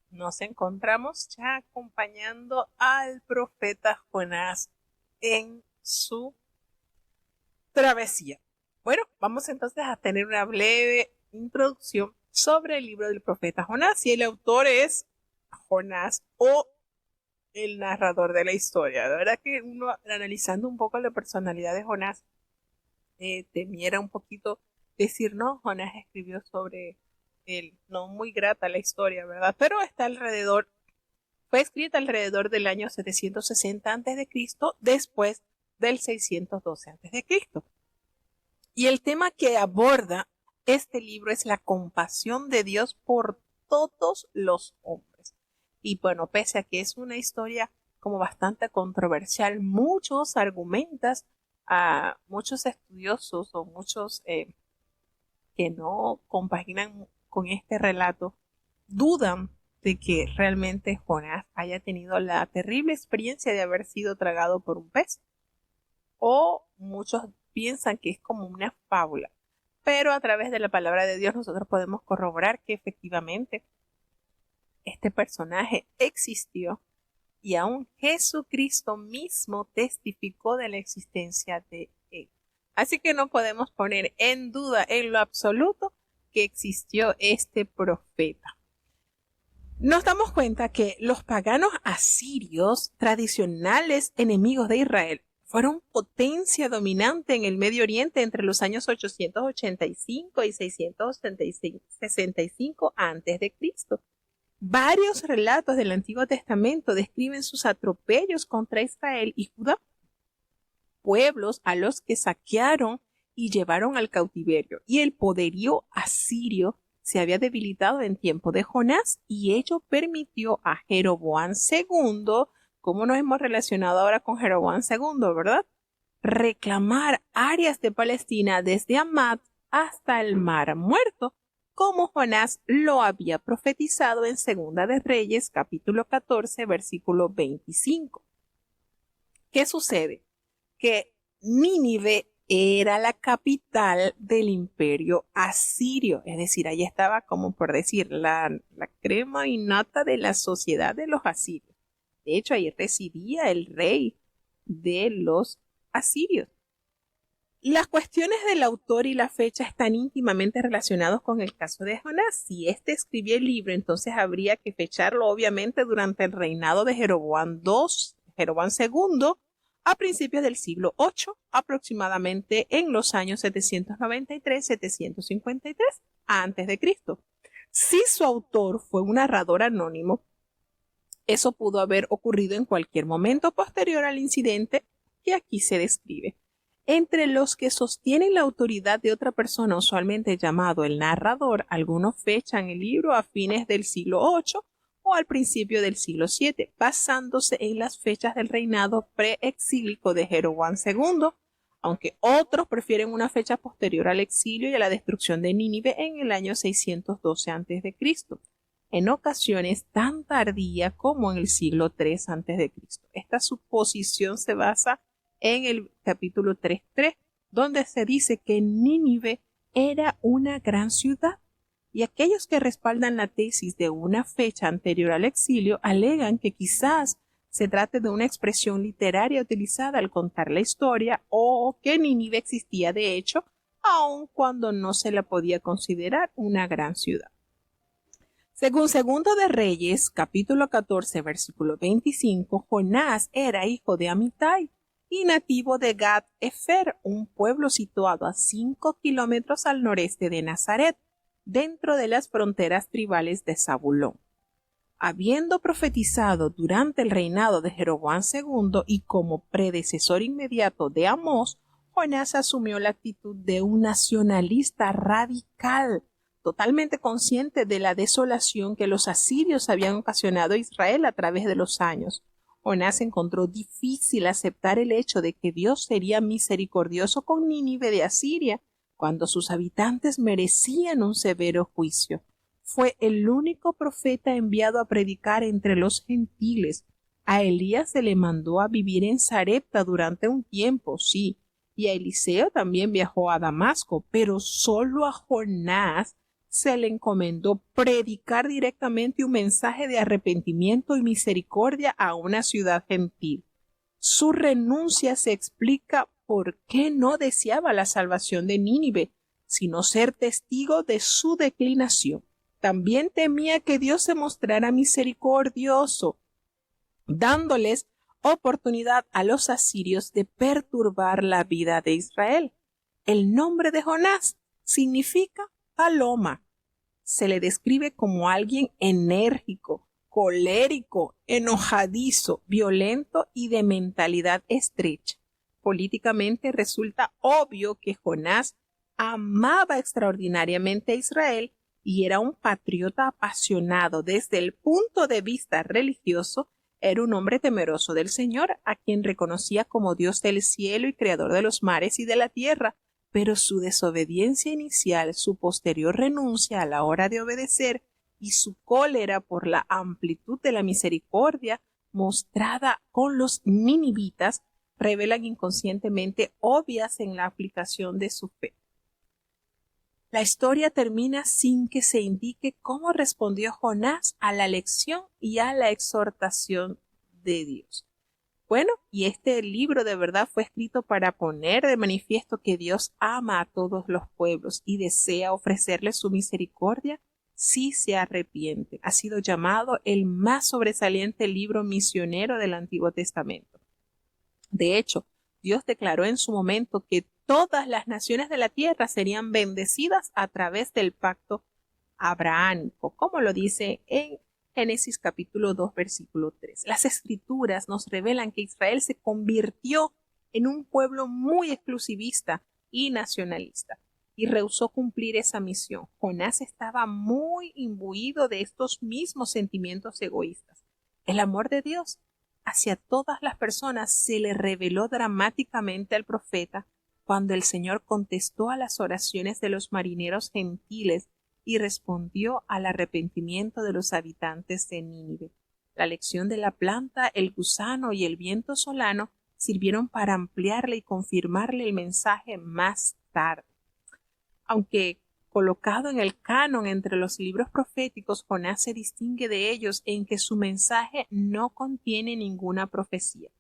Nos encontramos ya acompañando al profeta Jonás en su travesía. Bueno, vamos entonces a tener una breve introducción sobre el libro del profeta Jonás, y el autor es Jonás, o el narrador de la historia. La verdad que uno, analizando un poco la personalidad de Jonás, temiera un poquito decir: no, Jonás escribió sobre él. No, muy grata la historia, ¿verdad? Pero está alrededor, fue escrita alrededor del año 760 a.C., después del 612 a.C. Y el tema que aborda este libro es la compasión de Dios por todos los hombres. Y bueno, pese a que es una historia como bastante controversial, muchos argumentas, a muchos estudiosos o muchos que no compaginan con este relato, dudan de que realmente Jonás haya tenido la terrible experiencia de haber sido tragado por un pez. O muchos piensan que es como una fábula. Pero a través de la palabra de Dios nosotros podemos corroborar que efectivamente este personaje existió, y aún Jesucristo mismo testificó de la existencia de él. Así que no podemos poner en duda en lo absoluto que existió este profeta. Nos damos cuenta que los paganos asirios, tradicionales enemigos de Israel, fueron potencia dominante en el Medio Oriente entre los años 885 y 665 a.C. Varios relatos del Antiguo Testamento describen sus atropellos contra Israel y Judá, pueblos a los que saquearon y llevaron al cautiverio, y el poderío asirio se había debilitado en tiempo de Jonás, y ello permitió a Jeroboam II, como nos hemos relacionado ahora con Jeroboam II, ¿verdad?, reclamar áreas de Palestina desde Hamat hasta el Mar Muerto, como Jonás lo había profetizado en Segunda de Reyes, capítulo 14, versículo 25. ¿Qué sucede? Que Nínive era la capital del imperio asirio, es decir, ahí estaba, como por decir, la crema innata de la sociedad de los asirios. De hecho, ahí residía el rey de los asirios. Las cuestiones del autor y la fecha están íntimamente relacionados con el caso de Jonás. Si éste escribió el libro, entonces habría que fecharlo obviamente durante el reinado de Jeroboam II, a principios del siglo VIII, aproximadamente en los años 793-753 a.C. Si su autor fue un narrador anónimo, eso pudo haber ocurrido en cualquier momento posterior al incidente que aquí se describe. Entre los que sostienen la autoridad de otra persona, usualmente llamado el narrador, algunos fechan el libro a fines del siglo VIII o al principio del siglo VII, basándose en las fechas del reinado preexílico de Jeroboam II, aunque otros prefieren una fecha posterior al exilio y a la destrucción de Nínive en el año 612 a.C., en ocasiones tan tardía como en el siglo III a.C. Esta suposición se basa en el capítulo 3.3, donde se dice que Nínive era una gran ciudad, y aquellos que respaldan la tesis de una fecha anterior al exilio alegan que quizás se trate de una expresión literaria utilizada al contar la historia, o que Nínive existía de hecho, aun cuando no se la podía considerar una gran ciudad. Según Segundo de Reyes, capítulo 14, versículo 25, Jonás era hijo de Amitai y nativo de Gat Efer, un pueblo situado a 5 kilómetros al noreste de Nazaret, dentro de las fronteras tribales de Zabulón. Habiendo profetizado durante el reinado de Jeroboam II y como predecesor inmediato de Amós, Jonás asumió la actitud de un nacionalista radical, totalmente consciente de la desolación que los asirios habían ocasionado a Israel a través de los años. Jonás encontró difícil aceptar el hecho de que Dios sería misericordioso con Nínive de Asiria, cuando sus habitantes merecían un severo juicio. Fue el único profeta enviado a predicar entre los gentiles. A Elías se le mandó a vivir en Sarepta durante un tiempo, sí, y a Eliseo también viajó a Damasco, pero solo a Jonás se le encomendó predicar directamente un mensaje de arrepentimiento y misericordia a una ciudad gentil. Su renuncia se explica por qué no deseaba la salvación de Nínive, sino ser testigo de su declinación. También temía que Dios se mostrara misericordioso, dándoles oportunidad a los asirios de perturbar la vida de Israel. El nombre de Jonás significa paloma. Se le describe como alguien enérgico, colérico, enojadizo, violento y de mentalidad estrecha. Políticamente resulta obvio que Jonás amaba extraordinariamente a Israel y era un patriota apasionado. Desde el punto de vista religioso, era un hombre temeroso del Señor, a quien reconocía como Dios del cielo y creador de los mares y de la tierra, pero su desobediencia inicial, su posterior renuncia a la hora de obedecer y su cólera por la amplitud de la misericordia mostrada con los ninivitas revelan inconscientemente obvias en la aplicación de su fe. La historia termina sin que se indique cómo respondió Jonás a la lección y a la exhortación de Dios. Bueno, y este libro de verdad fue escrito para poner de manifiesto que Dios ama a todos los pueblos y desea ofrecerles su misericordia si se arrepiente. Ha sido llamado el más sobresaliente libro misionero del Antiguo Testamento. De hecho, Dios declaró en su momento que todas las naciones de la tierra serían bendecidas a través del pacto abrahámico, como lo dice en Génesis capítulo 2, versículo 3. Las escrituras nos revelan que Israel se convirtió en un pueblo muy exclusivista y nacionalista y rehusó cumplir esa misión. Jonás estaba muy imbuido de estos mismos sentimientos egoístas. El amor de Dios hacia todas las personas se le reveló dramáticamente al profeta cuando el Señor contestó a las oraciones de los marineros gentiles y respondió al arrepentimiento de los habitantes de Nínive. La lección de la planta, el gusano y el viento solano sirvieron para ampliarle y confirmarle el mensaje más tarde. Aunque colocado en el canon entre los libros proféticos, Jonás se distingue de ellos en que su mensaje no contiene ninguna profecía.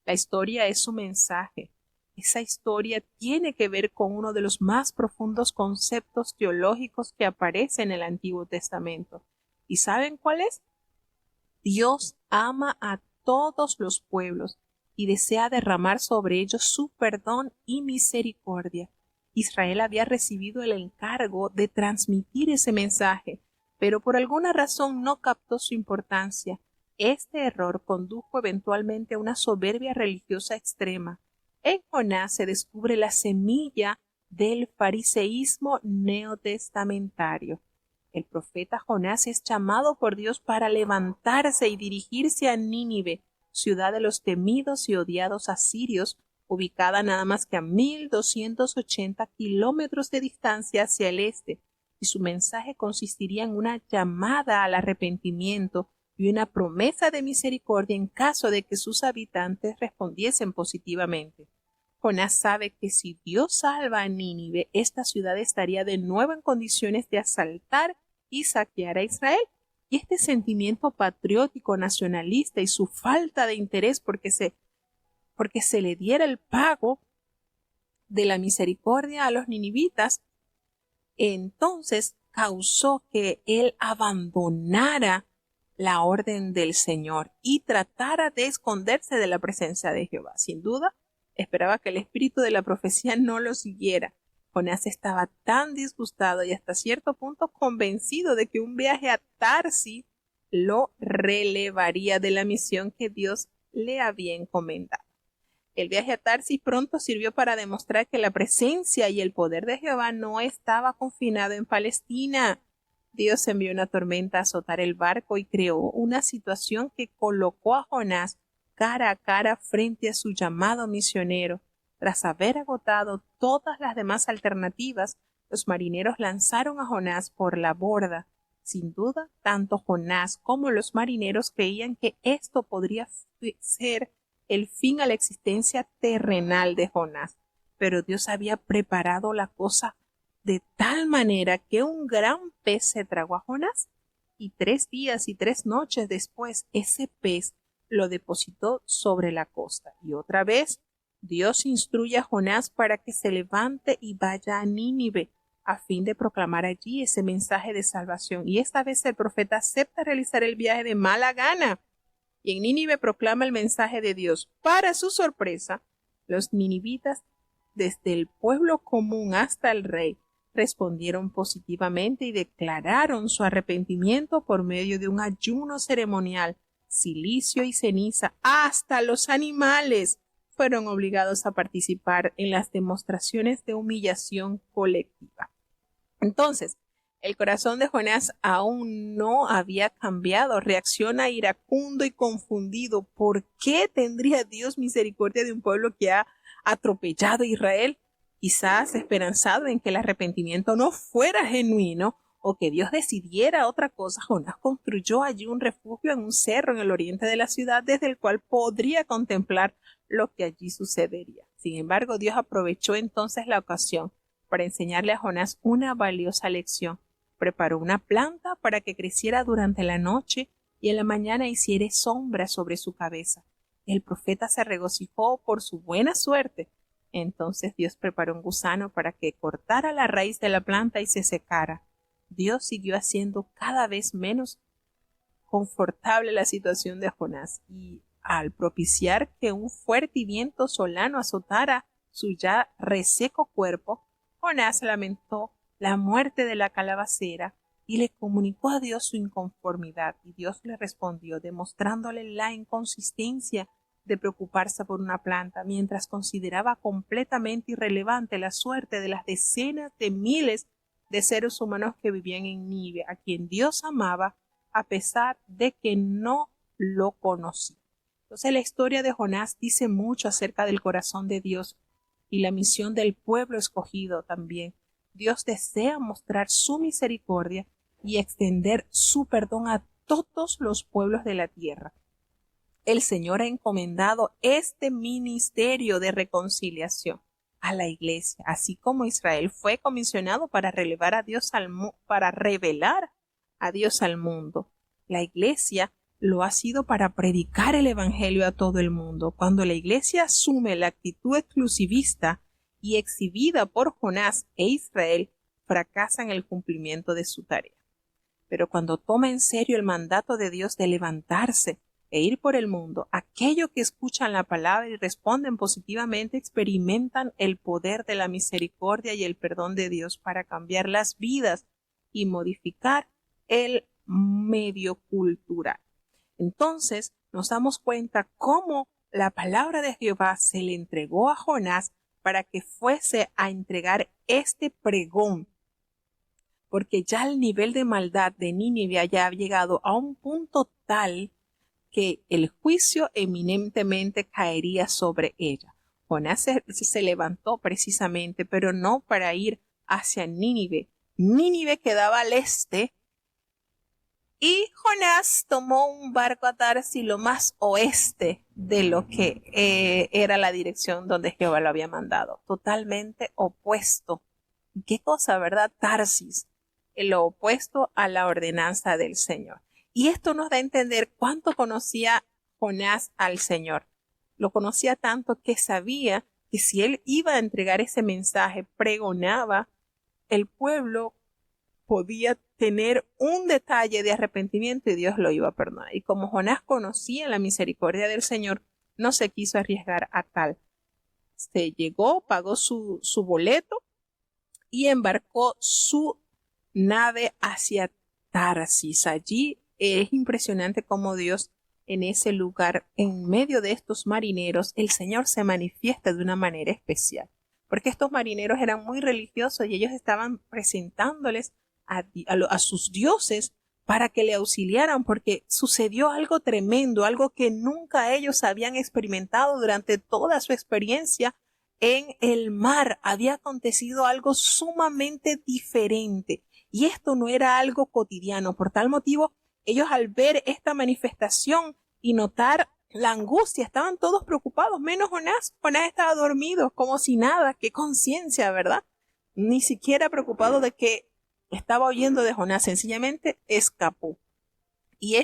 La historia es su mensaje. Esa historia tiene que ver con uno de los más profundos conceptos teológicos que aparece en el Antiguo Testamento. ¿Y saben cuál es? Dios ama a todos los pueblos y desea derramar sobre ellos su perdón y misericordia. Israel había recibido el encargo de transmitir ese mensaje, pero por alguna razón no captó su importancia. Este error condujo eventualmente a una soberbia religiosa extrema. En Jonás se descubre la semilla del fariseísmo neotestamentario. El profeta Jonás es llamado por Dios para levantarse y dirigirse a Nínive, ciudad de los temidos y odiados asirios, ubicada nada más que a 1280 kilómetros de distancia hacia el este, y su mensaje consistiría en una llamada al arrepentimiento y una promesa de misericordia en caso de que sus habitantes respondiesen positivamente. Jonás sabe que si Dios salva a Nínive, esta ciudad estaría de nuevo en condiciones de asaltar y saquear a Israel. Y este sentimiento patriótico nacionalista y su falta de interés porque se le diera el pago de la misericordia a los ninivitas, entonces causó que él abandonara la orden del Señor y tratara de esconderse de la presencia de Jehová. Sin duda, esperaba que el espíritu de la profecía no lo siguiera. Jonás estaba tan disgustado y hasta cierto punto convencido de que un viaje a Tarsis lo relevaría de la misión que Dios le había encomendado. El viaje a Tarsis pronto sirvió para demostrar que la presencia y el poder de Jehová no estaba confinado en Palestina. Dios envió una tormenta a azotar el barco y creó una situación que colocó a Jonás cara a cara frente a su llamado misionero. Tras haber agotado todas las demás alternativas, los marineros lanzaron a Jonás por la borda. Sin duda, tanto Jonás como los marineros creían que esto podría ser el fin a la existencia terrenal de Jonás. Pero Dios había preparado la cosa de tal manera que un gran pez se tragó a Jonás, y 3 días y 3 noches después ese pez lo depositó sobre la costa. Y otra vez Dios instruye a Jonás para que se levante y vaya a Nínive a fin de proclamar allí ese mensaje de salvación. Y esta vez el profeta acepta realizar el viaje de mala gana y en Nínive proclama el mensaje de Dios. Para su sorpresa, los ninivitas, desde el pueblo común hasta el rey, respondieron positivamente y declararon su arrepentimiento por medio de un ayuno ceremonial. Silicio y ceniza, hasta los animales fueron obligados a participar en las demostraciones de humillación colectiva. Entonces, el corazón de Jonás aún no había cambiado, reacciona iracundo y confundido. ¿Por qué tendría Dios misericordia de un pueblo que ha atropellado a Israel? Quizás esperanzado en que el arrepentimiento no fuera genuino o que Dios decidiera otra cosa, Jonás construyó allí un refugio en un cerro en el oriente de la ciudad desde el cual podría contemplar lo que allí sucedería. Sin embargo, Dios aprovechó entonces la ocasión para enseñarle a Jonás una valiosa lección. Preparó una planta para que creciera durante la noche y en la mañana hiciera sombra sobre su cabeza. El profeta se regocijó por su buena suerte. Entonces Dios preparó un gusano para que cortara la raíz de la planta y se secara. Dios siguió haciendo cada vez menos confortable la situación de Jonás, y al propiciar que un fuerte viento solano azotara su ya reseco cuerpo, Jonás lamentó la muerte de la calabacera y le comunicó a Dios su inconformidad, y Dios le respondió demostrándole la inconsistencia de preocuparse por una planta mientras consideraba completamente irrelevante la suerte de las decenas de miles de seres humanos que vivían en Nínive, a quien Dios amaba a pesar de que no lo conocía. Entonces la historia de Jonás dice mucho acerca del corazón de Dios y la misión del pueblo escogido también. Dios desea mostrar su misericordia y extender su perdón a todos los pueblos de la tierra. El Señor ha encomendado este ministerio de reconciliación a la iglesia, así como Israel fue comisionado para revelar a Dios al mundo. La iglesia lo ha sido para predicar el evangelio a todo el mundo. Cuando la iglesia asume la actitud exclusivista y exhibida por Jonás e Israel, fracasa en el cumplimiento de su tarea. Pero cuando toma en serio el mandato de Dios de levantarse e ir por el mundo, aquellos que escuchan la palabra y responden positivamente experimentan el poder de la misericordia y el perdón de Dios para cambiar las vidas y modificar el medio cultural. Entonces nos damos cuenta cómo la palabra de Jehová se le entregó a Jonás para que fuese a entregar este pregón, porque ya el nivel de maldad de Nínive ya había llegado a un punto tal que el juicio eminentemente caería sobre ella. Jonás se levantó precisamente, pero no para ir hacia Nínive. Nínive quedaba al este y Jonás tomó un barco a Tarsis lo más oeste de lo que era la dirección donde Jehová lo había mandado. Totalmente opuesto. ¿Qué cosa, verdad? Tarsis, lo opuesto a la ordenanza del Señor. Y esto nos da a entender cuánto conocía Jonás al Señor. Lo conocía tanto que sabía que si él iba a entregar ese mensaje, pregonaba, el pueblo podía tener un detalle de arrepentimiento y Dios lo iba a perdonar. Y como Jonás conocía la misericordia del Señor, no se quiso arriesgar a tal. Se llegó, pagó su boleto y embarcó su nave hacia Tarsis. Allí es impresionante cómo Dios en ese lugar, en medio de estos marineros, el Señor se manifiesta de una manera especial. Porque estos marineros eran muy religiosos y ellos estaban presentándoles a sus dioses para que le auxiliaran, porque sucedió algo tremendo, algo que nunca ellos habían experimentado durante toda su experiencia en el mar. Había acontecido algo sumamente diferente y esto no era algo cotidiano. Por tal motivo, ellos al ver esta manifestación y notar la angustia, estaban todos preocupados, menos Jonás. Jonás estaba dormido, como si nada. Qué conciencia, ¿verdad? Ni siquiera preocupado de que estaba oyendo de Jonás, sencillamente escapó. Y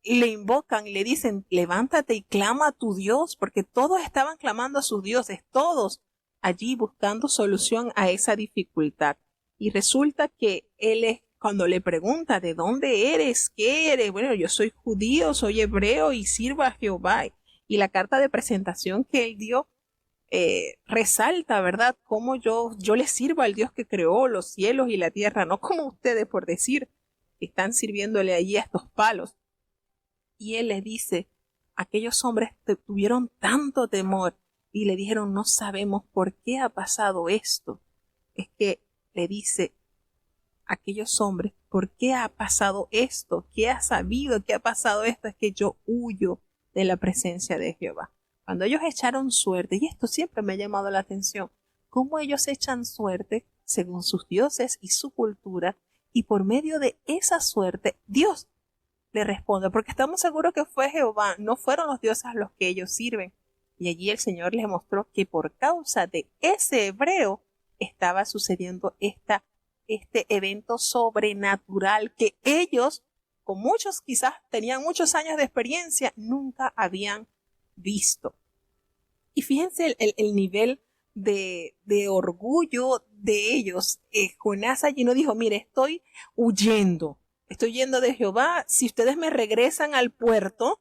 le invocan y le dicen, levántate y clama a tu Dios, porque todos estaban clamando a sus dioses, todos allí buscando solución a esa dificultad. Y resulta que cuando le pregunta, ¿de dónde eres? ¿Qué eres? Bueno, yo soy judío, soy hebreo y sirvo a Jehová. Y la carta de presentación que él dio resalta, ¿verdad? Cómo yo le sirvo al Dios que creó los cielos y la tierra, no como ustedes, por decir, que están sirviéndole allí a estos palos. Y él le dice, aquellos hombres tuvieron tanto temor y le dijeron, no sabemos por qué ha pasado esto. Es que le dice, aquellos hombres, ¿por qué ha pasado esto? ¿Qué ha sabido que ha pasado esto? Es que yo huyo de la presencia de Jehová. Cuando ellos echaron suerte, y esto siempre me ha llamado la atención, cómo ellos echan suerte según sus dioses y su cultura, y por medio de esa suerte, Dios le responde, porque estamos seguros que fue Jehová, no fueron los dioses a los que ellos sirven. Y allí el Señor les mostró que por causa de ese hebreo estaba sucediendo este evento sobrenatural que ellos, con muchos quizás tenían muchos años de experiencia, nunca habían visto. Y fíjense el nivel de orgullo de ellos, Jonás allí no dijo, mire, estoy huyendo de Jehová, si ustedes me regresan al puerto,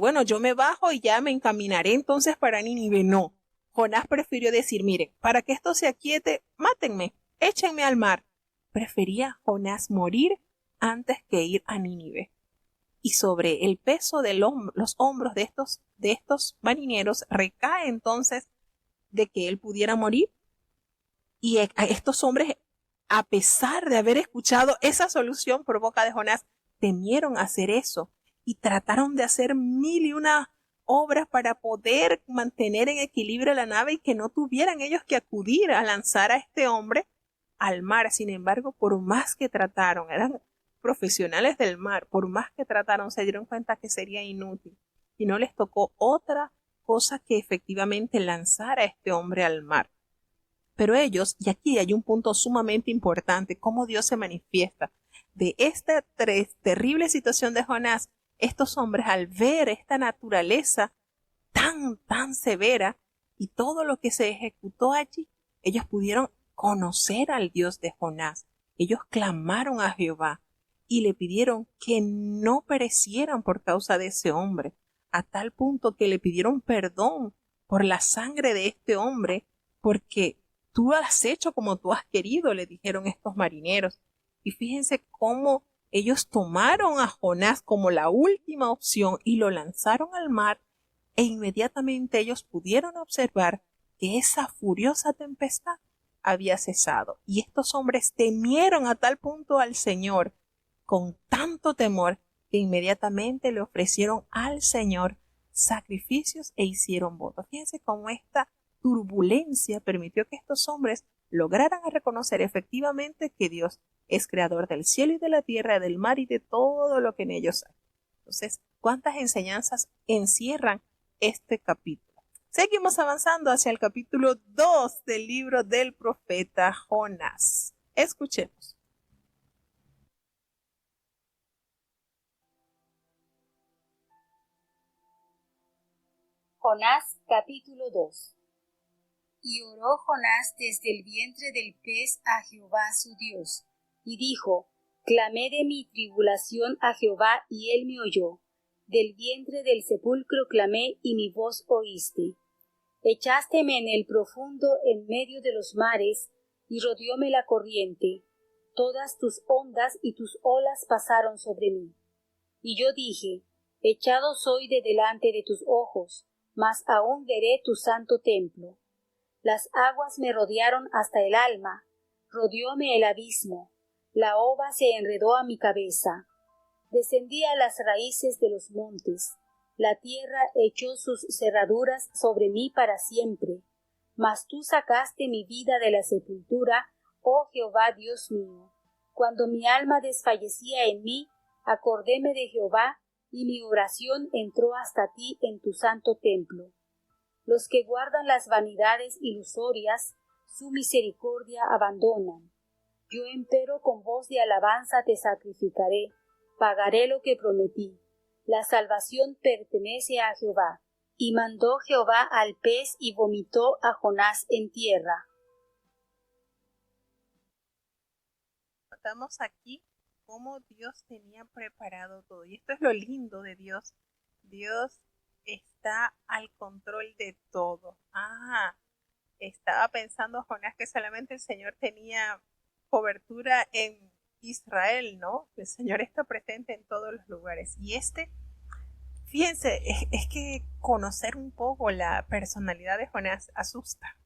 bueno, yo me bajo y ya me encaminaré entonces para Nínive. No, Jonás prefirió decir, mire, para que esto se aquiete, mátenme, échenme al mar. Prefería Jonás morir antes que ir a Nínive. Y sobre el peso de los hombros de estos marineros recae entonces de que él pudiera morir. Y a estos hombres, a pesar de haber escuchado esa solución por boca de Jonás, temieron hacer eso y trataron de hacer 1001 obras para poder mantener en equilibrio la nave y que no tuvieran ellos que acudir a lanzar a este hombre al mar. Sin embargo, por más que trataron, eran profesionales del mar, por más que trataron, se dieron cuenta que sería inútil y no les tocó otra cosa que efectivamente lanzar a este hombre al mar. Pero ellos, y aquí hay un punto sumamente importante, cómo Dios se manifiesta. De esta terrible situación de Jonás, estos hombres al ver esta naturaleza tan severa y todo lo que se ejecutó allí, ellos pudieron conocer al Dios de Jonás. Ellos clamaron a Jehová y le pidieron que no perecieran por causa de ese hombre, a tal punto que le pidieron perdón por la sangre de este hombre, porque tú has hecho como tú has querido, le dijeron estos marineros. Y fíjense cómo ellos tomaron a Jonás como la última opción y lo lanzaron al mar, e inmediatamente ellos pudieron observar que esa furiosa tempestad había cesado. Y estos hombres temieron a tal punto al Señor, con tanto temor, que inmediatamente le ofrecieron al Señor sacrificios e hicieron votos. Fíjense cómo esta turbulencia permitió que estos hombres lograran reconocer efectivamente que Dios es creador del cielo y de la tierra, del mar y de todo lo que en ellos hay. Entonces, ¿cuántas enseñanzas encierran este capítulo? Seguimos avanzando hacia el capítulo 2 del libro del profeta Jonás. Escuchemos. Jonás capítulo 2. Y oró Jonás desde el vientre del pez a Jehová su Dios, y dijo, clamé de mi tribulación a Jehová, y él me oyó. Del vientre del sepulcro clamé, y mi voz oíste. Echásteme en el profundo en medio de los mares, y rodeóme la corriente. Todas tus ondas y tus olas pasaron sobre mí. Y yo dije, echado soy de delante de tus ojos, mas aún veré tu santo templo. Las aguas me rodearon hasta el alma, rodeóme el abismo, la ova se enredó a mi cabeza. Descendí a las raíces de los montes, la tierra echó sus cerraduras sobre mí para siempre. Mas tú sacaste mi vida de la sepultura, oh Jehová Dios mío. Cuando mi alma desfallecía en mí, acordéme de Jehová, y mi oración entró hasta ti en tu santo templo. Los que guardan las vanidades ilusorias, su misericordia abandonan. Yo empero con voz de alabanza te sacrificaré, pagaré lo que prometí. La salvación pertenece a Jehová. Y mandó Jehová al pez y vomitó a Jonás en tierra. Notamos aquí cómo Dios tenía preparado todo. Y esto es lo lindo de Dios. Dios está al control de todo. Estaba pensando Jonás que solamente el Señor tenía cobertura en Israel, ¿no? El Señor está presente en todos los lugares. Y fíjense, es que conocer un poco la personalidad de Jonás asusta.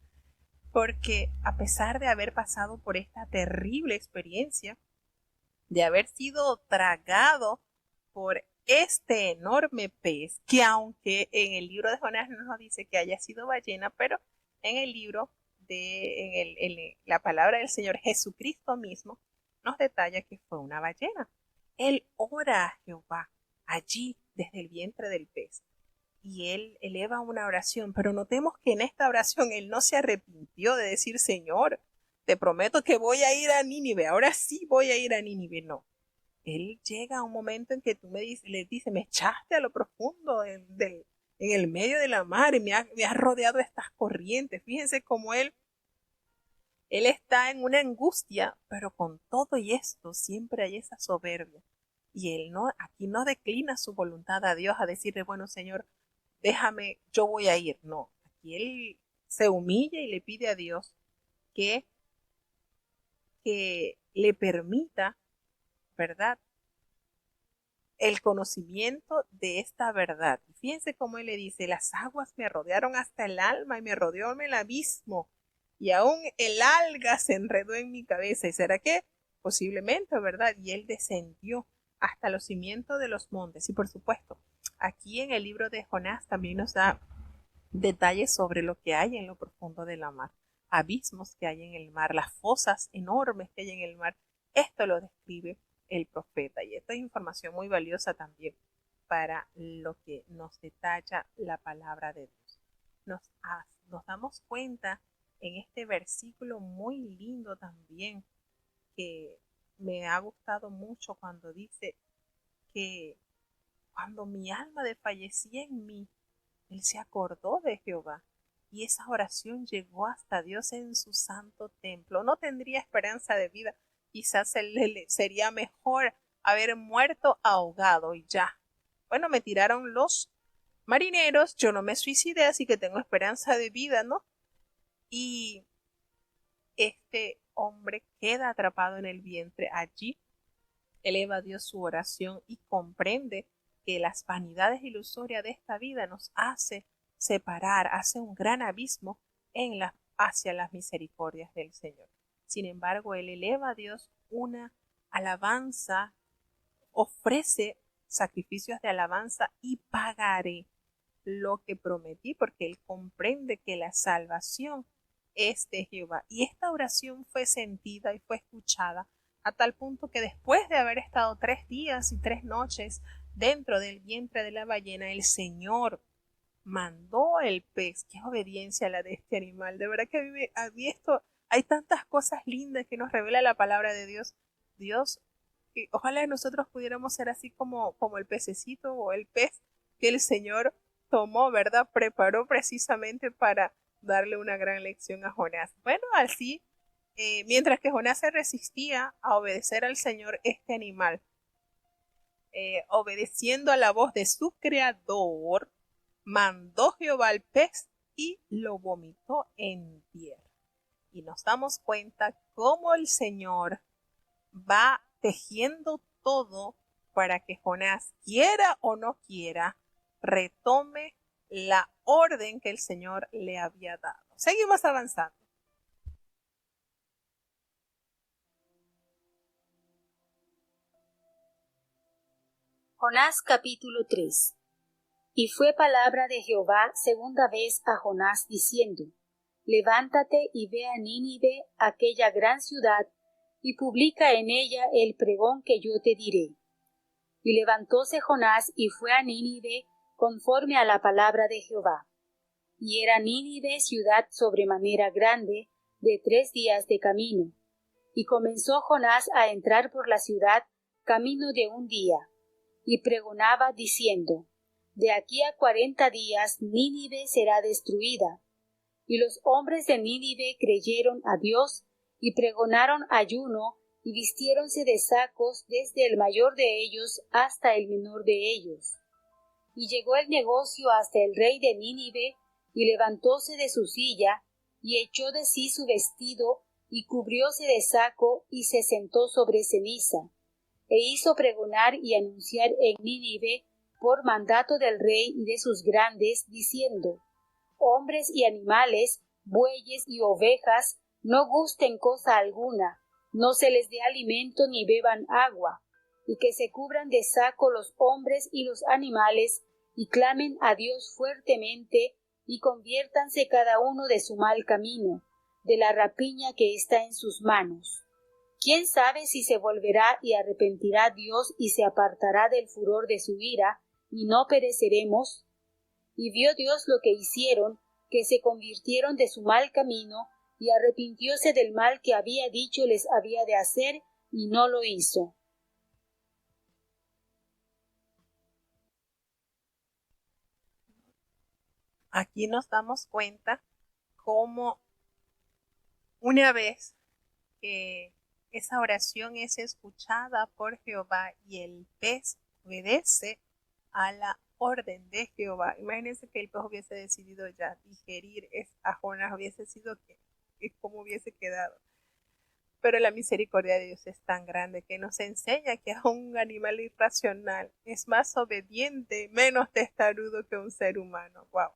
Porque a pesar de haber pasado por esta terrible experiencia, de haber sido tragado por este enorme pez, que aunque en el libro de Jonás no nos dice que haya sido ballena, pero en el libro en la palabra del Señor Jesucristo mismo nos detalla que fue una ballena. Él ora a Jehová allí desde el vientre del pez y él eleva una oración, pero notemos que en esta oración él no se arrepintió de decir, Señor, te prometo que voy a ir a Nínive, ahora sí voy a ir a Nínive. No, él llega a un momento en que tú le dices, me echaste a lo profundo en en el medio de la mar y me ha rodeado estas corrientes. Fíjense cómo él está en una angustia, pero con todo y esto siempre hay esa soberbia. Y él aquí no declina su voluntad a Dios a decirle, bueno, Señor, déjame, yo voy a ir. No, aquí él se humilla y le pide a Dios que le permita, ¿verdad?, el conocimiento de esta verdad. Y fíjense cómo él le dice, las aguas me rodearon hasta el alma y me rodeó el abismo y aún el alga se enredó en mi cabeza. ¿Y será que? Posiblemente, ¿verdad? Y él descendió hasta los cimientos de los montes. Y por supuesto, aquí en el libro de Jonás también nos da detalles sobre lo que hay en lo profundo de la mar, abismos que hay en el mar, las fosas enormes que hay en el mar. Esto lo describe el profeta y esto es información muy valiosa también para lo que nos detalla la palabra de Dios. Nos damos cuenta en este versículo muy lindo también que me ha gustado mucho cuando dice que cuando mi alma desfallecía en mí, él se acordó de Jehová y esa oración llegó hasta Dios en su santo templo. No tendría esperanza de vida. Quizás sería mejor haber muerto ahogado y ya. Bueno, me tiraron los marineros, yo no me suicidé, así que tengo esperanza de vida, ¿no? Y este hombre queda atrapado en el vientre. Allí eleva a Dios su oración y comprende que las vanidades ilusorias de esta vida nos hace separar, hace un gran abismo hacia las misericordias del Señor. Sin embargo, él eleva a Dios una alabanza, ofrece sacrificios de alabanza y pagaré lo que prometí, porque él comprende que la salvación es de Jehová. Y esta oración fue sentida y fue escuchada a tal punto que después de haber estado 3 días y 3 noches dentro del vientre de la ballena, el Señor mandó el pez. Qué obediencia la de este animal. De verdad que a mí esto, hay tantas cosas lindas que nos revela la palabra de Dios. Dios, ojalá nosotros pudiéramos ser así como el pececito o el pez que el Señor tomó, ¿verdad? Preparó precisamente para darle una gran lección a Jonás. Bueno, así, mientras que Jonás se resistía a obedecer al Señor, este animal, obedeciendo a la voz de su creador, mandó Jehová al pez y lo vomitó en tierra. Y nos damos cuenta cómo el Señor va tejiendo todo para que Jonás, quiera o no quiera, retome la orden que el Señor le había dado. Seguimos avanzando. Jonás capítulo 3. Y fue palabra de Jehová segunda vez a Jonás diciendo: Levántate y ve a Nínive, aquella gran ciudad, y publica en ella el pregón que yo te diré. Y levantóse Jonás y fue a Nínive conforme a la palabra de Jehová. Y era Nínive ciudad sobremanera grande, de 3 días de camino. Y comenzó Jonás a entrar por la ciudad camino de 1 día, y pregonaba diciendo: De aquí a 40 días Nínive será destruida. Y los hombres de Nínive creyeron a Dios, y pregonaron ayuno, y vistiéronse de sacos desde el mayor de ellos hasta el menor de ellos. Y llegó el negocio hasta el rey de Nínive, y levantóse de su silla, y echó de sí su vestido, y cubrióse de saco, y se sentó sobre ceniza, e hizo pregonar y anunciar en Nínive por mandato del rey y de sus grandes, diciendo: Hombres y animales, bueyes y ovejas, no gusten cosa alguna, no se les dé alimento ni beban agua, y que se cubran de saco los hombres y los animales, y clamen a Dios fuertemente, y conviértanse cada uno de su mal camino, de la rapiña que está en sus manos. ¿Quién sabe si se volverá y arrepentirá Dios y se apartará del furor de su ira, y no pereceremos? Y vio Dios lo que hicieron, que se convirtieron de su mal camino, y arrepintióse del mal que había dicho les había de hacer, y no lo hizo. aquí nos damos cuenta cómo una vez que esa oración es escuchada por Jehová y el pez obedece a la orden de Jehová. Imagínense que el pez hubiese decidido ya digerir a Jonás, hubiese sido que como hubiese quedado. Pero la misericordia de Dios es tan grande que nos enseña que a un animal irracional es más obediente, menos testarudo que un ser humano. Wow.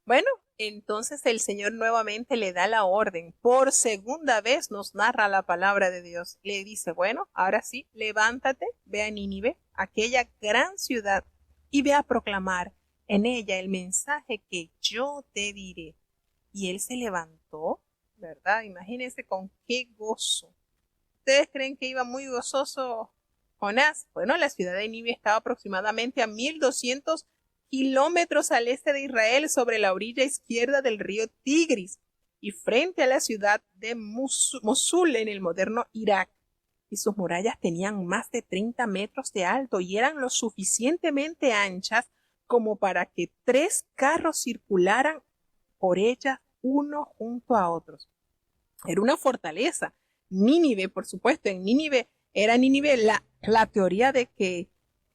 Bueno, entonces el Señor nuevamente le da la orden. Por segunda vez nos narra la palabra de Dios. Le dice, bueno, ahora sí, levántate, ve a Nínive, aquella gran ciudad, y ve a proclamar en ella el mensaje que yo te diré. Y él se levantó, ¿verdad? Imagínense con qué gozo. ¿Ustedes creen que iba muy gozoso Jonás? Bueno, la ciudad de Nínive estaba aproximadamente a 1200 kilómetros al este de Israel, sobre la orilla izquierda del río Tigris y frente a la ciudad de Mosul en el moderno Irak. Y sus murallas tenían más de 30 metros de alto y eran lo suficientemente anchas como para que 3 carros circularan por ellas uno junto a otros. Era una fortaleza. Nínive, por supuesto, en Nínive la teoría de que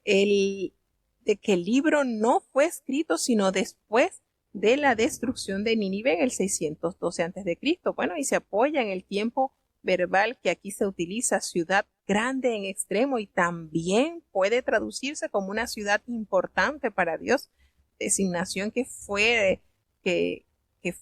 el libro no fue escrito sino después de la destrucción de Nínive en el 612 a.C. Bueno, y se apoya en el tiempo verbal que aquí se utiliza, ciudad grande en extremo, y también puede traducirse como una ciudad importante para Dios, designación que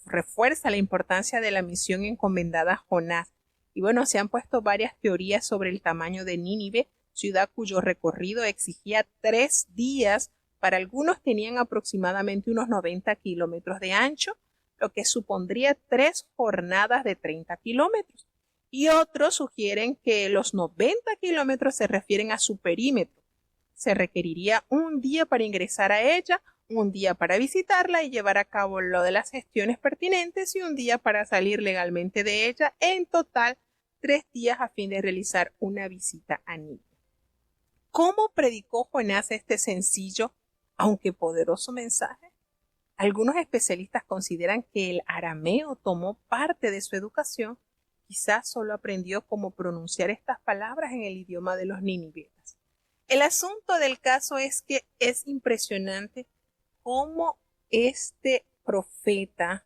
refuerza la importancia de la misión encomendada a Jonás. Y bueno, se han puesto varias teorías sobre el tamaño de Nínive, ciudad cuyo recorrido exigía 3 días. Para algunos tenían aproximadamente unos 90 kilómetros de ancho, lo que supondría 3 jornadas de 30 kilómetros. Y otros sugieren que los 90 kilómetros se refieren a su perímetro. Se requeriría un día para ingresar a ella, un día para visitarla y llevar a cabo lo de las gestiones pertinentes y un día para salir legalmente de ella. En total, 3 días a fin de realizar una visita a Nínive. ¿Cómo predicó Jonás este sencillo, aunque poderoso mensaje? Algunos especialistas consideran que el arameo tomó parte de su educación. Quizás solo aprendió cómo pronunciar estas palabras en el idioma de los ninivitas. El asunto del caso es que es impresionante cómo este profeta,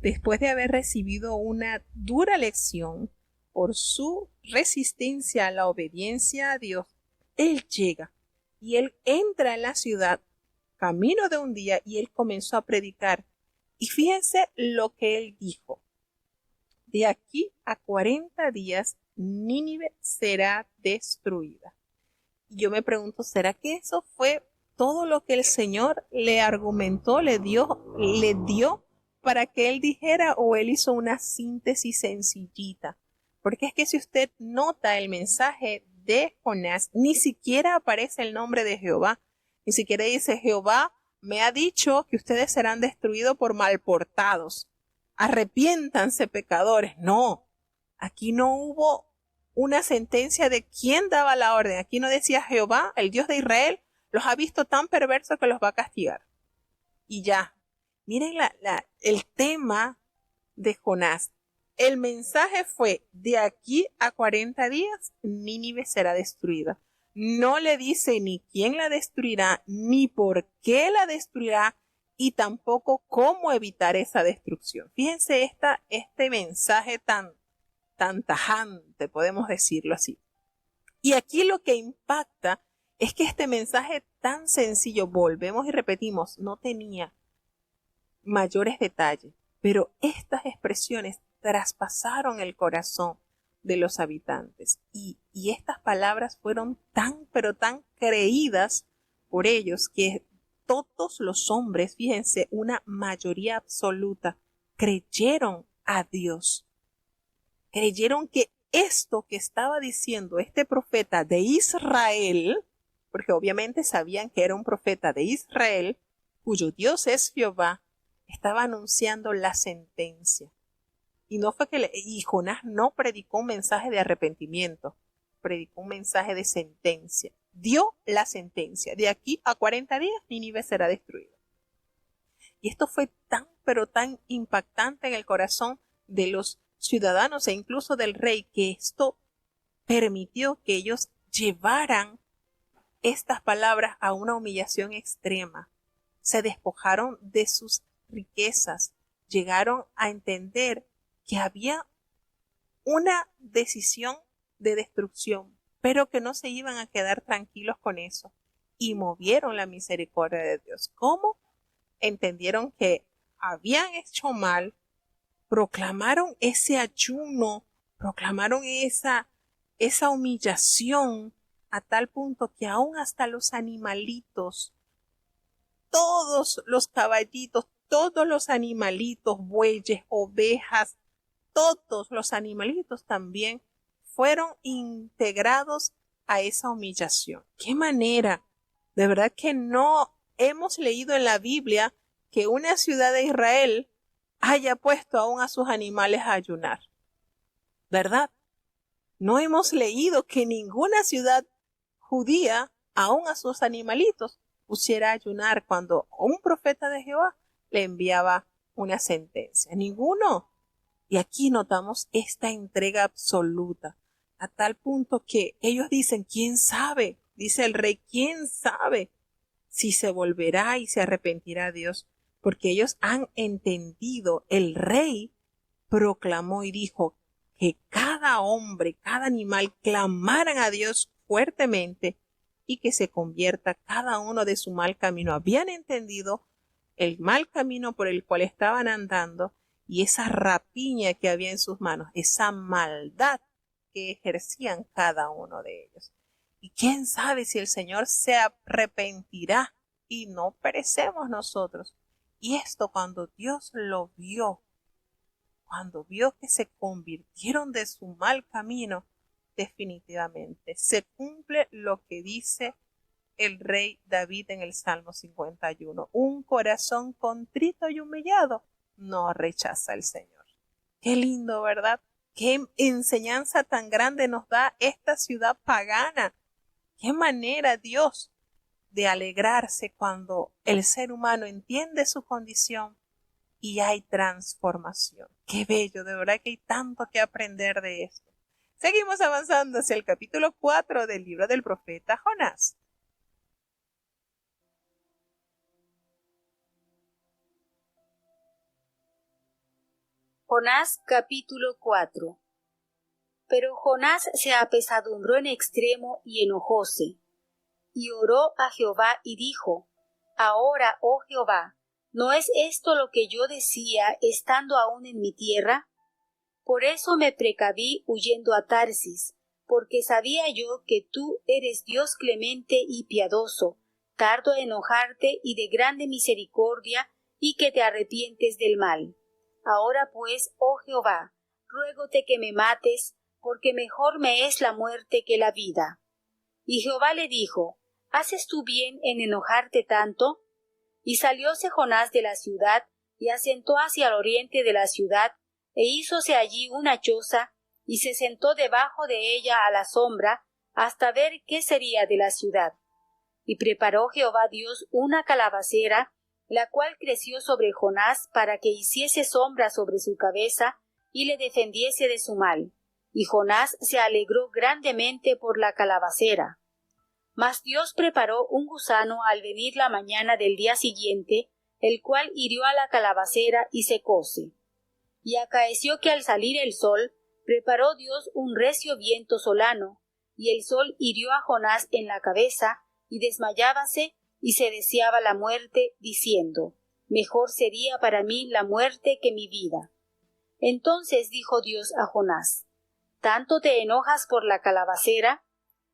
después de haber recibido una dura lección por su resistencia a la obediencia a Dios, él llega y él entra en la ciudad camino de un día y él comenzó a predicar. Y fíjense lo que él dijo. De aquí a 40 días Nínive será destruida. Y yo me pregunto, ¿será que eso fue todo lo que el Señor le argumentó, le dio para que él dijera, o él hizo una síntesis sencillita? Porque es que si usted nota el mensaje de Jonás, ni siquiera aparece el nombre de Jehová, ni siquiera dice, Jehová me ha dicho que ustedes serán destruidos por malportados. Arrepiéntanse, pecadores. No, aquí no hubo una sentencia de quién daba la orden. Aquí no decía Jehová, el Dios de Israel, los ha visto tan perversos que los va a castigar. Y ya. Miren el tema de Jonás. El mensaje fue, de aquí a 40 días, Nínive será destruida. No le dice ni quién la destruirá, ni por qué la destruirá, y tampoco cómo evitar esa destrucción. Fíjense este mensaje tan tajante, podemos decirlo así. Y aquí lo que impacta es que este mensaje tan sencillo, volvemos y repetimos, no tenía mayores detalles, pero estas expresiones traspasaron el corazón de los habitantes y estas palabras fueron pero tan creídas por ellos que todos los hombres, fíjense, una mayoría absoluta, creyeron a Dios. Creyeron que esto que estaba diciendo este profeta de Israel, porque obviamente sabían que era un profeta de Israel, cuyo Dios es Jehová, estaba anunciando la sentencia. Y no fue y Jonás no predicó un mensaje de arrepentimiento, predicó un mensaje de sentencia. Dio la sentencia. De aquí a 40 días Nínive será destruida. Y esto fue tan, pero tan impactante en el corazón de los ciudadanos e incluso del rey, que esto permitió que ellos llevaran estas palabras a una humillación extrema. Se despojaron de sus riquezas, llegaron a entender que había una decisión de destrucción, pero que no se iban a quedar tranquilos con eso, y movieron la misericordia de Dios. ¿Cómo? Entendieron que habían hecho mal, proclamaron ese ayuno, proclamaron esa humillación, a tal punto que aún hasta los animalitos, todos los caballitos, todos los animalitos, bueyes, ovejas, todos los animalitos también fueron integrados a esa humillación. ¿Qué manera? De verdad que no hemos leído en la Biblia que una ciudad de Israel haya puesto aún a sus animales a ayunar. ¿Verdad? No hemos leído que ninguna ciudad judía aún a sus animalitos pusiera a ayunar cuando un profeta de Jehová le enviaba una sentencia. Ninguno. Y aquí notamos esta entrega absoluta, a tal punto que ellos dicen, ¿quién sabe? Dice el rey, ¿quién sabe si se volverá y se arrepentirá Dios? Porque ellos han entendido, el rey proclamó y dijo que cada hombre, cada animal clamaran a Dios fuertemente y que se convierta cada uno de su mal camino. Habían entendido el mal camino por el cual estaban andando y esa rapiña que había en sus manos, esa maldad que ejercían cada uno de ellos. Y quién sabe si el Señor se arrepentirá y no perecemos nosotros. Y esto cuando Dios lo vio, cuando vio que se convirtieron de su mal camino, definitivamente se cumple lo que dice el rey David en el Salmo 51. Un corazón contrito y humillado no rechaza el Señor. Qué lindo, ¿verdad? Qué enseñanza tan grande nos da esta ciudad pagana. Qué manera Dios de alegrarse cuando el ser humano entiende su condición y hay transformación. Qué bello, de verdad que hay tanto que aprender de esto. Seguimos avanzando hacia el capítulo 4 del libro del profeta Jonás. Jonás capítulo 4. Pero Jonás se apesadumbró en extremo y enojóse, y oró a Jehová y dijo: Ahora, oh Jehová, ¿no es esto lo que yo decía estando aún en mi tierra? Por eso me precaví huyendo a Tarsis, porque sabía yo que tú eres Dios clemente y piadoso, tardo a enojarte y de grande misericordia, y que te arrepientes del mal. Ahora pues, oh Jehová, ruégote que me mates, porque mejor me es la muerte que la vida. Y Jehová le dijo: ¿Haces tú bien en enojarte tanto? Y salióse Jonás de la ciudad, y asentó hacia el oriente de la ciudad, e hízose allí una choza, y se sentó debajo de ella a la sombra, hasta ver qué sería de la ciudad. Y preparó Jehová Dios una calabacera, la cual creció sobre Jonás para que hiciese sombra sobre su cabeza, y le defendiese de su mal. Y Jonás se alegró grandemente por la calabacera. Mas Dios preparó un gusano al venir la mañana del día siguiente, el cual hirió a la calabacera y secóse. Y acaeció que al salir el sol, preparó Dios un recio viento solano, y el sol hirió a Jonás en la cabeza, y desmayábase, y se deseaba la muerte, diciendo: Mejor sería para mí la muerte que mi vida. Entonces dijo Dios a Jonás: ¿Tanto te enojas por la calabacera?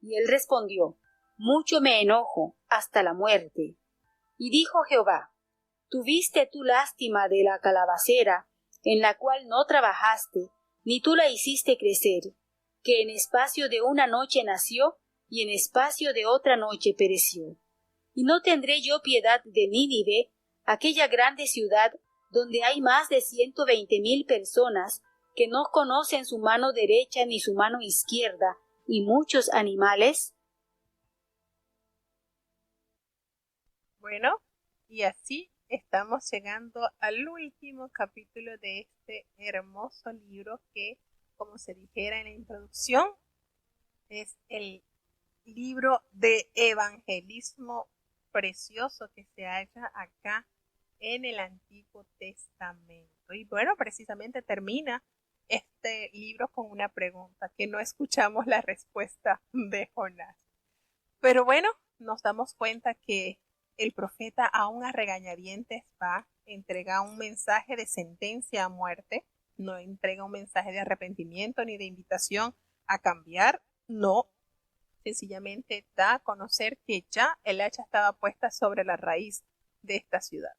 Y él respondió: Mucho me enojo, hasta la muerte. Y dijo Jehová: ¿Tuviste tú lástima de la calabacera, en la cual no trabajaste, ni tú la hiciste crecer, que en espacio de una noche nació, y en espacio de otra noche pereció? ¿Y no tendré yo piedad de Nínive, aquella grande ciudad, donde hay más de 120,000 personas, que no conocen su mano derecha ni su mano izquierda, y muchos animales? Bueno, y así estamos llegando al último capítulo de este hermoso libro que, como se dijera en la introducción, es el libro de evangelismo precioso que se halla acá en el Antiguo Testamento. Y bueno, precisamente termina este libro con una pregunta, que no escuchamos la respuesta de Jonás. Pero bueno, nos damos cuenta que el profeta aún a regañadientes va, entrega un mensaje de sentencia a muerte, no entrega un mensaje de arrepentimiento ni de invitación a cambiar, no, sencillamente da a conocer que ya el hacha estaba puesta sobre la raíz de esta ciudad.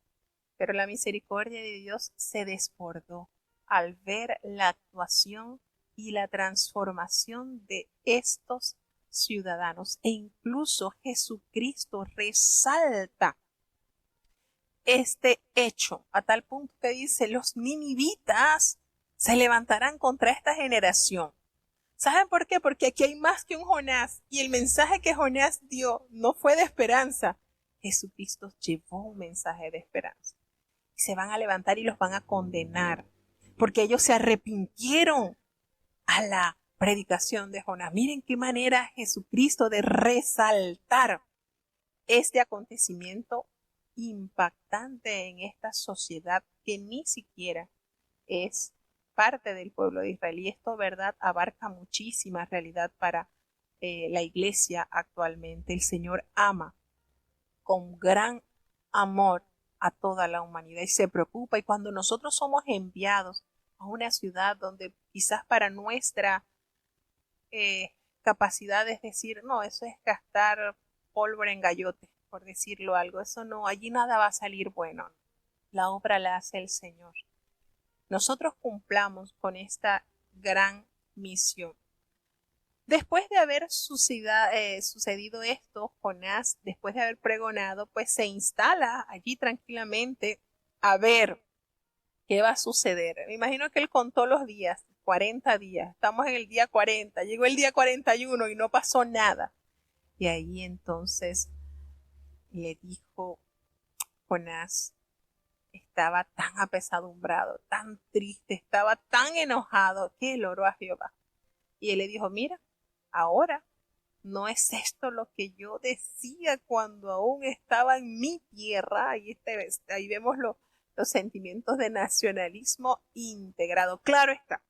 Pero la misericordia de Dios se desbordó al ver la actuación y la transformación de estos ciudadanos. E incluso Jesucristo resalta este hecho a tal punto que dice: los ninivitas se levantarán contra esta generación. ¿Saben por qué? Porque aquí hay más que un Jonás, y el mensaje que Jonás dio no fue de esperanza. Jesucristo llevó un mensaje de esperanza. Y se van a levantar y los van a condenar, porque ellos se arrepintieron a la predicación de Jonás. Miren qué manera Jesucristo de resaltar este acontecimiento impactante en esta sociedad que ni siquiera es parte del pueblo de Israel. Y esto, verdad, abarca muchísima realidad para la iglesia actualmente. El Señor ama con gran amor a toda la humanidad y se preocupa. Y cuando nosotros somos enviados a una ciudad donde quizás para nuestra capacidad es decir, no, eso es gastar pólvora en gallotes, por decirlo algo, eso no, allí nada va a salir bueno. La obra la hace el Señor. Nosotros cumplamos con esta gran misión. Después de haber sucedido esto, Jonás, después de haber pregonado, pues se instala allí tranquilamente a ver qué va a suceder. Me imagino que él contó los días, 40 días. Estamos en el día 40, llegó el día 41 y no pasó nada. Y ahí entonces le dijo Jonás, estaba tan apesadumbrado, tan triste, estaba tan enojado que él oró a Jehová. Y él le dijo: mira, ahora no es esto lo que yo decía cuando aún estaba en mi tierra. Ahí vemos los sentimientos de nacionalismo integrado. Claro está,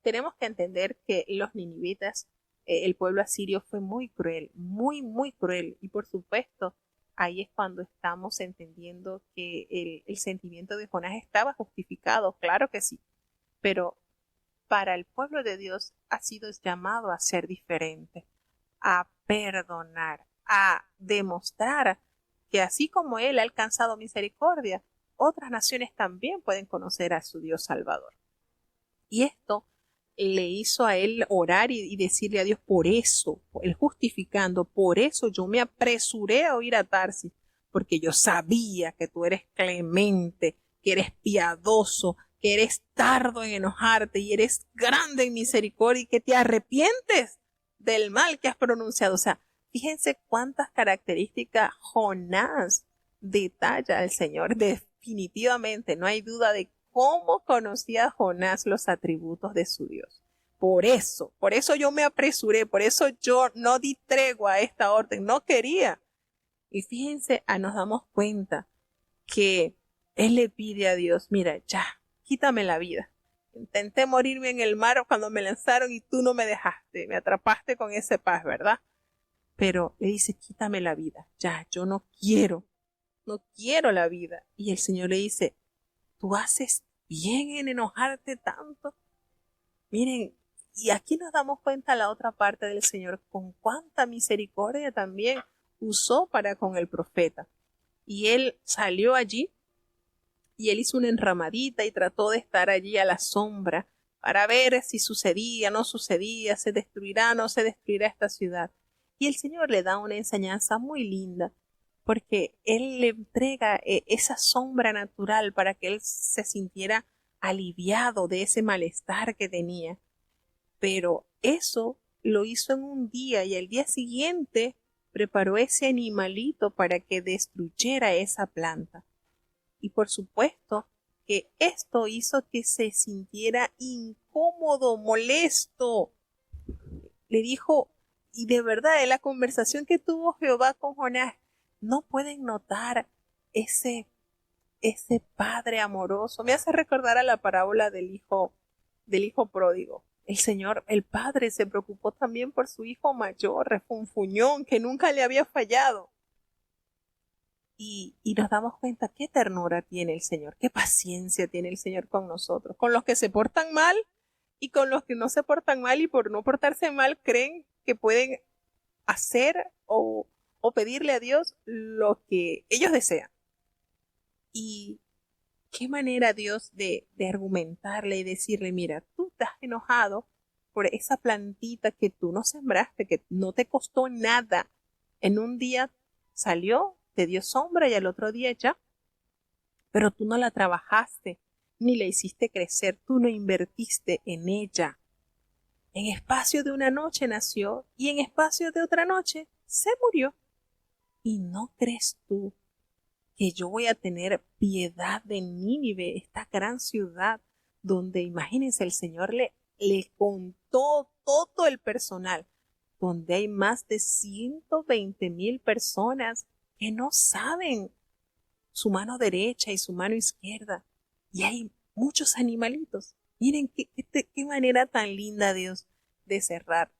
tenemos que entender que los ninivitas, el pueblo asirio, fue muy cruel, muy, muy cruel. Y por supuesto, ahí es cuando estamos entendiendo que el sentimiento de Jonás estaba justificado, claro que sí, pero para el pueblo de Dios ha sido llamado a ser diferente, a perdonar, a demostrar que así como Él ha alcanzado misericordia, otras naciones también pueden conocer a su Dios Salvador. Y esto le hizo a él orar y decirle a Dios: por eso, él justificando, por eso yo me apresuré a ir a Tarsis, porque yo sabía que tú eres clemente, que eres piadoso, que eres tardo en enojarte y eres grande en misericordia y que te arrepientes del mal que has pronunciado. O sea, fíjense cuántas características Jonás detalla el Señor. Definitivamente no hay duda de cómo conocía Jonás los atributos de su Dios. Por eso yo me apresuré, por eso yo no di tregua a esta orden, no quería. Y fíjense, nos damos cuenta que él le pide a Dios: mira, ya, quítame la vida. Intenté morirme en el mar cuando me lanzaron y tú no me dejaste, me atrapaste con ese paz, ¿verdad? Pero le dice: quítame la vida, ya, yo no quiero la vida. Y el Señor le dice: tú haces bien en enojarte tanto. Miren, y aquí nos damos cuenta la otra parte del Señor, con cuánta misericordia también usó para con el profeta. Y él salió allí y él hizo una enramadita y trató de estar allí a la sombra para ver si sucedía, no sucedía, se destruirá, no se destruirá esta ciudad. Y el Señor le da una enseñanza muy linda, porque Él le entrega esa sombra natural para que Él se sintiera aliviado de ese malestar que tenía. Pero eso lo hizo en un día y al día siguiente preparó ese animalito para que destruyera esa planta. Y por supuesto que esto hizo que se sintiera incómodo, molesto. Le dijo, y de verdad, en la conversación que tuvo Jehová con Jonás, no pueden notar ese padre amoroso. Me hace recordar a la parábola del hijo pródigo. El Señor, el padre, se preocupó también por su hijo mayor, refunfuñón, que nunca le había fallado. Y nos damos cuenta qué ternura tiene el Señor, qué paciencia tiene el Señor con nosotros, con los que se portan mal y con los que no se portan mal y por no portarse mal creen que pueden hacer o pedirle a Dios lo que ellos desean. Y qué manera Dios de argumentarle y decirle, mira, tú estás enojado por esa plantita que tú no sembraste, que no te costó nada. En un día salió, te dio sombra y al otro día ya. Pero tú no la trabajaste, ni la hiciste crecer, tú no invertiste en ella. En espacio de una noche nació y en espacio de otra noche se murió. ¿Y no crees tú que yo voy a tener piedad de Nínive, esta gran ciudad, donde, imagínense, el Señor le contó todo el personal, donde hay más de 120,000 personas que no saben su mano derecha y su mano izquierda, y hay muchos animalitos? Miren qué manera tan linda, Dios, de cerrar,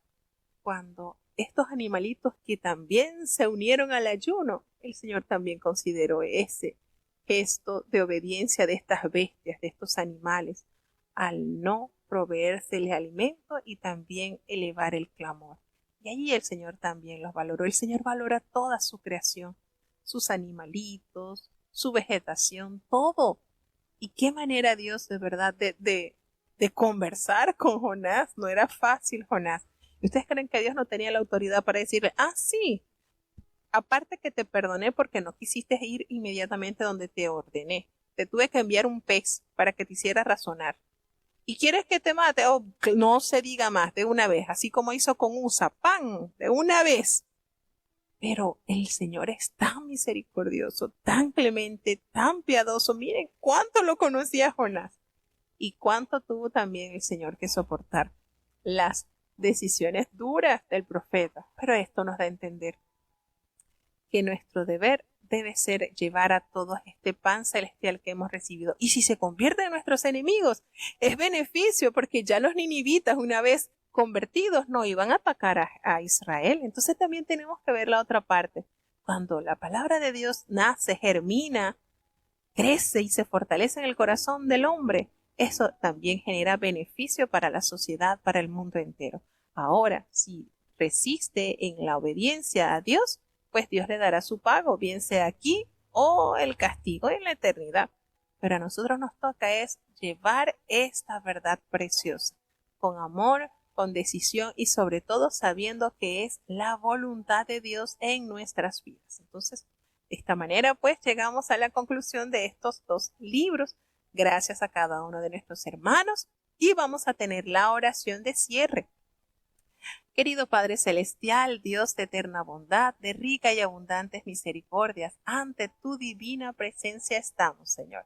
cuando estos animalitos que también se unieron al ayuno, el Señor también consideró ese gesto de obediencia de estas bestias, de estos animales, al no proveérsele alimento y también elevar el clamor. Y allí el Señor también los valoró. El Señor valora toda su creación, sus animalitos, su vegetación, todo. Y qué manera, Dios, de verdad, de conversar con Jonás. No era fácil, Jonás. ¿Y ustedes creen que Dios no tenía la autoridad para decirle, sí, aparte que te perdoné porque no quisiste ir inmediatamente donde te ordené, te tuve que enviar un pez para que te hiciera razonar? ¿Y quieres que te mate? No se diga más, de una vez, así como hizo con Usa, ¡pam!, de una vez. Pero el Señor es tan misericordioso, tan clemente, tan piadoso. Miren cuánto lo conocía Jonás y cuánto tuvo también el Señor que soportar las decisiones duras del profeta. Pero esto nos da a entender que nuestro deber debe ser llevar a todos este pan celestial que hemos recibido. Y si se convierten en nuestros enemigos, es beneficio, porque ya los ninivitas, una vez convertidos, no iban a atacar a Israel. Entonces también tenemos que ver la otra parte. Cuando la palabra de Dios nace, germina, crece y se fortalece en el corazón del hombre, eso también genera beneficio para la sociedad, para el mundo entero. Ahora, si resiste en la obediencia a Dios, pues Dios le dará su pago, bien sea aquí o el castigo en la eternidad. Pero a nosotros nos toca es llevar esta verdad preciosa, con amor, con decisión y sobre todo sabiendo que es la voluntad de Dios en nuestras vidas. Entonces, de esta manera, pues llegamos a la conclusión de estos 2 libros, gracias a cada uno de nuestros hermanos, y vamos a tener la oración de cierre. Querido Padre Celestial, Dios de eterna bondad, de rica y abundantes misericordias, ante tu divina presencia estamos, Señor.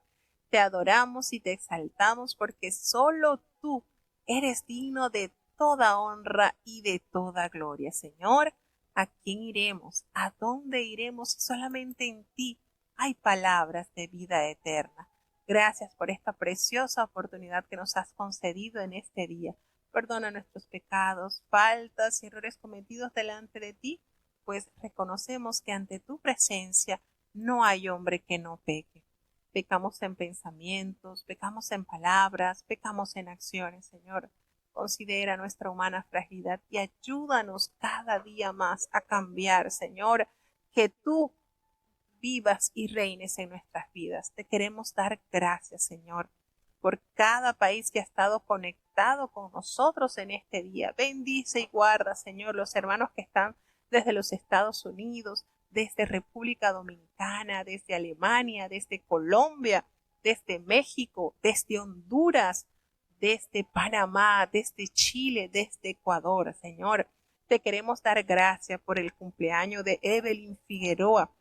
Te adoramos y te exaltamos porque solo tú eres digno de toda honra y de toda gloria, Señor. ¿A quién iremos? ¿A dónde iremos si solamente en ti hay palabras de vida eterna? Gracias por esta preciosa oportunidad que nos has concedido en este día. Perdona nuestros pecados, faltas y errores cometidos delante de ti, pues reconocemos que ante tu presencia no hay hombre que no peque. Pecamos en pensamientos, pecamos en palabras, pecamos en acciones, Señor. Considera nuestra humana fragilidad y ayúdanos cada día más a cambiar, Señor, que tú vivas y reines en nuestras vidas. Te queremos dar gracias, Señor, por cada país que ha estado conectado con nosotros en este día. Bendice y guarda, Señor, los hermanos que están desde los Estados Unidos, desde República Dominicana, desde Alemania, desde Colombia, desde México, desde Honduras, desde Panamá, desde Chile, desde Ecuador, Señor. Te queremos dar gracias por el cumpleaños de Evelyn Figueroa.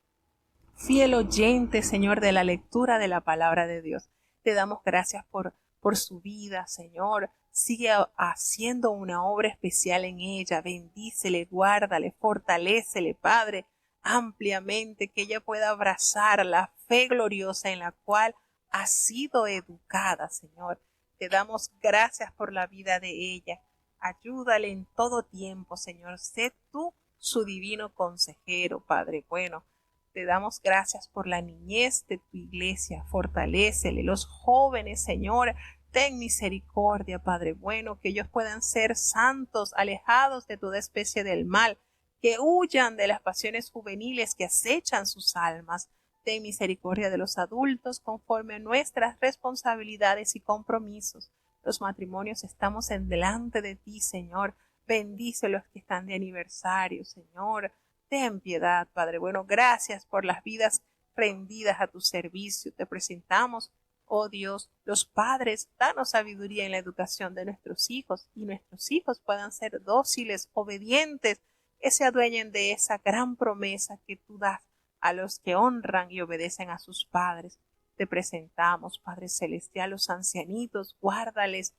fiel oyente, Señor, de la lectura de la palabra de Dios. Te damos gracias por su vida, Señor. Sigue haciendo una obra especial en ella. Bendícele, guárdale, fortalécele, Padre, ampliamente, que ella pueda abrazar la fe gloriosa en la cual ha sido educada, Señor. Te damos gracias por la vida de ella. Ayúdale en todo tiempo, Señor. Sé tú su divino consejero, Padre bueno. Te damos gracias por la niñez de tu iglesia. Fortalécele. Los jóvenes, Señor, ten misericordia, Padre bueno, que ellos puedan ser santos, alejados de toda especie del mal, que huyan de las pasiones juveniles que acechan sus almas. Ten misericordia de los adultos conforme a nuestras responsabilidades y compromisos. Los matrimonios estamos en delante de ti, Señor. Bendice los que están de aniversario, Señor. Ten piedad, Padre bueno. Gracias por las vidas rendidas a tu servicio. Te presentamos, oh Dios, los padres. Danos sabiduría en la educación de nuestros hijos y nuestros hijos puedan ser dóciles, obedientes, que se adueñen de esa gran promesa que tú das a los que honran y obedecen a sus padres. Te presentamos, Padre Celestial, los ancianitos, guárdales.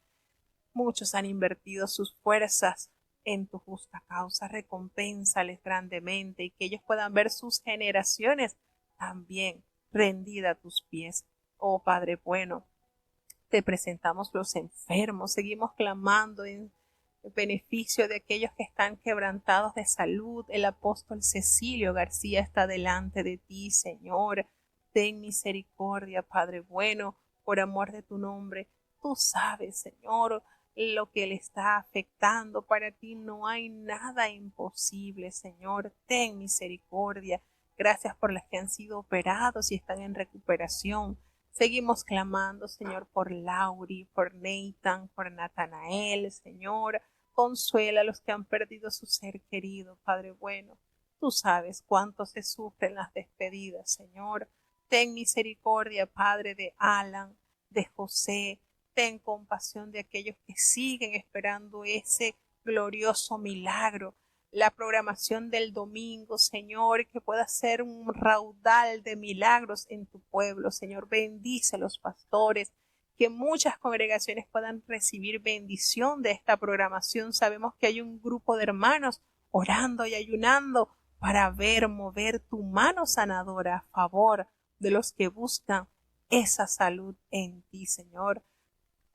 Muchos han invertido sus fuerzas en tu justa causa. Recompénsales grandemente y que ellos puedan ver sus generaciones también rendidas a tus pies. Oh Padre bueno, te presentamos los enfermos. Seguimos clamando en beneficio de aquellos que están quebrantados de salud. El apóstol Cecilio García está delante de ti, Señor. Ten misericordia, Padre bueno, por amor de tu nombre. Tú sabes, Señor, lo que le está afectando. Para ti no hay nada imposible, Señor. Ten misericordia. Gracias por las que han sido operados y están en recuperación. Seguimos clamando, Señor, por Lauri, por Nathan, por Natanael, Señor. Consuela a los que han perdido su ser querido, Padre bueno. Tú sabes cuánto se sufren las despedidas, Señor. Ten misericordia, Padre, de Alan, de José. Ten compasión de aquellos que siguen esperando ese glorioso milagro. La programación del domingo, Señor, que pueda ser un raudal de milagros en tu pueblo, Señor. Bendice a los pastores, que muchas congregaciones puedan recibir bendición de esta programación. Sabemos que hay un grupo de hermanos orando y ayunando para ver mover tu mano sanadora a favor de los que buscan esa salud en ti, Señor.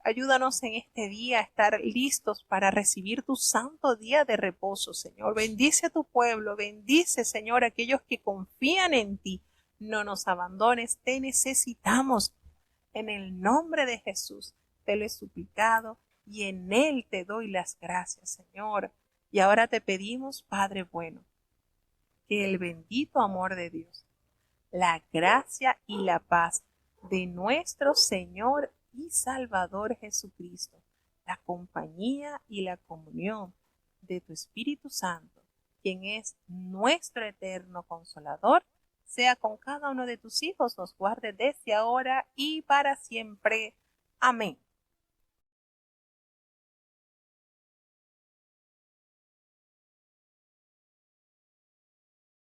Ayúdanos en este día a estar listos para recibir tu santo día de reposo, Señor. Bendice a tu pueblo, bendice, Señor, a aquellos que confían en ti. No nos abandones, te necesitamos. En el nombre de Jesús te lo he suplicado y en él te doy las gracias, Señor. Y ahora te pedimos, Padre bueno, que el bendito amor de Dios, la gracia y la paz de nuestro Señor y Salvador Jesucristo, la compañía y la comunión de tu Espíritu Santo, quien es nuestro eterno consolador, sea con cada uno de tus hijos, nos guarde desde ahora y para siempre. Amén.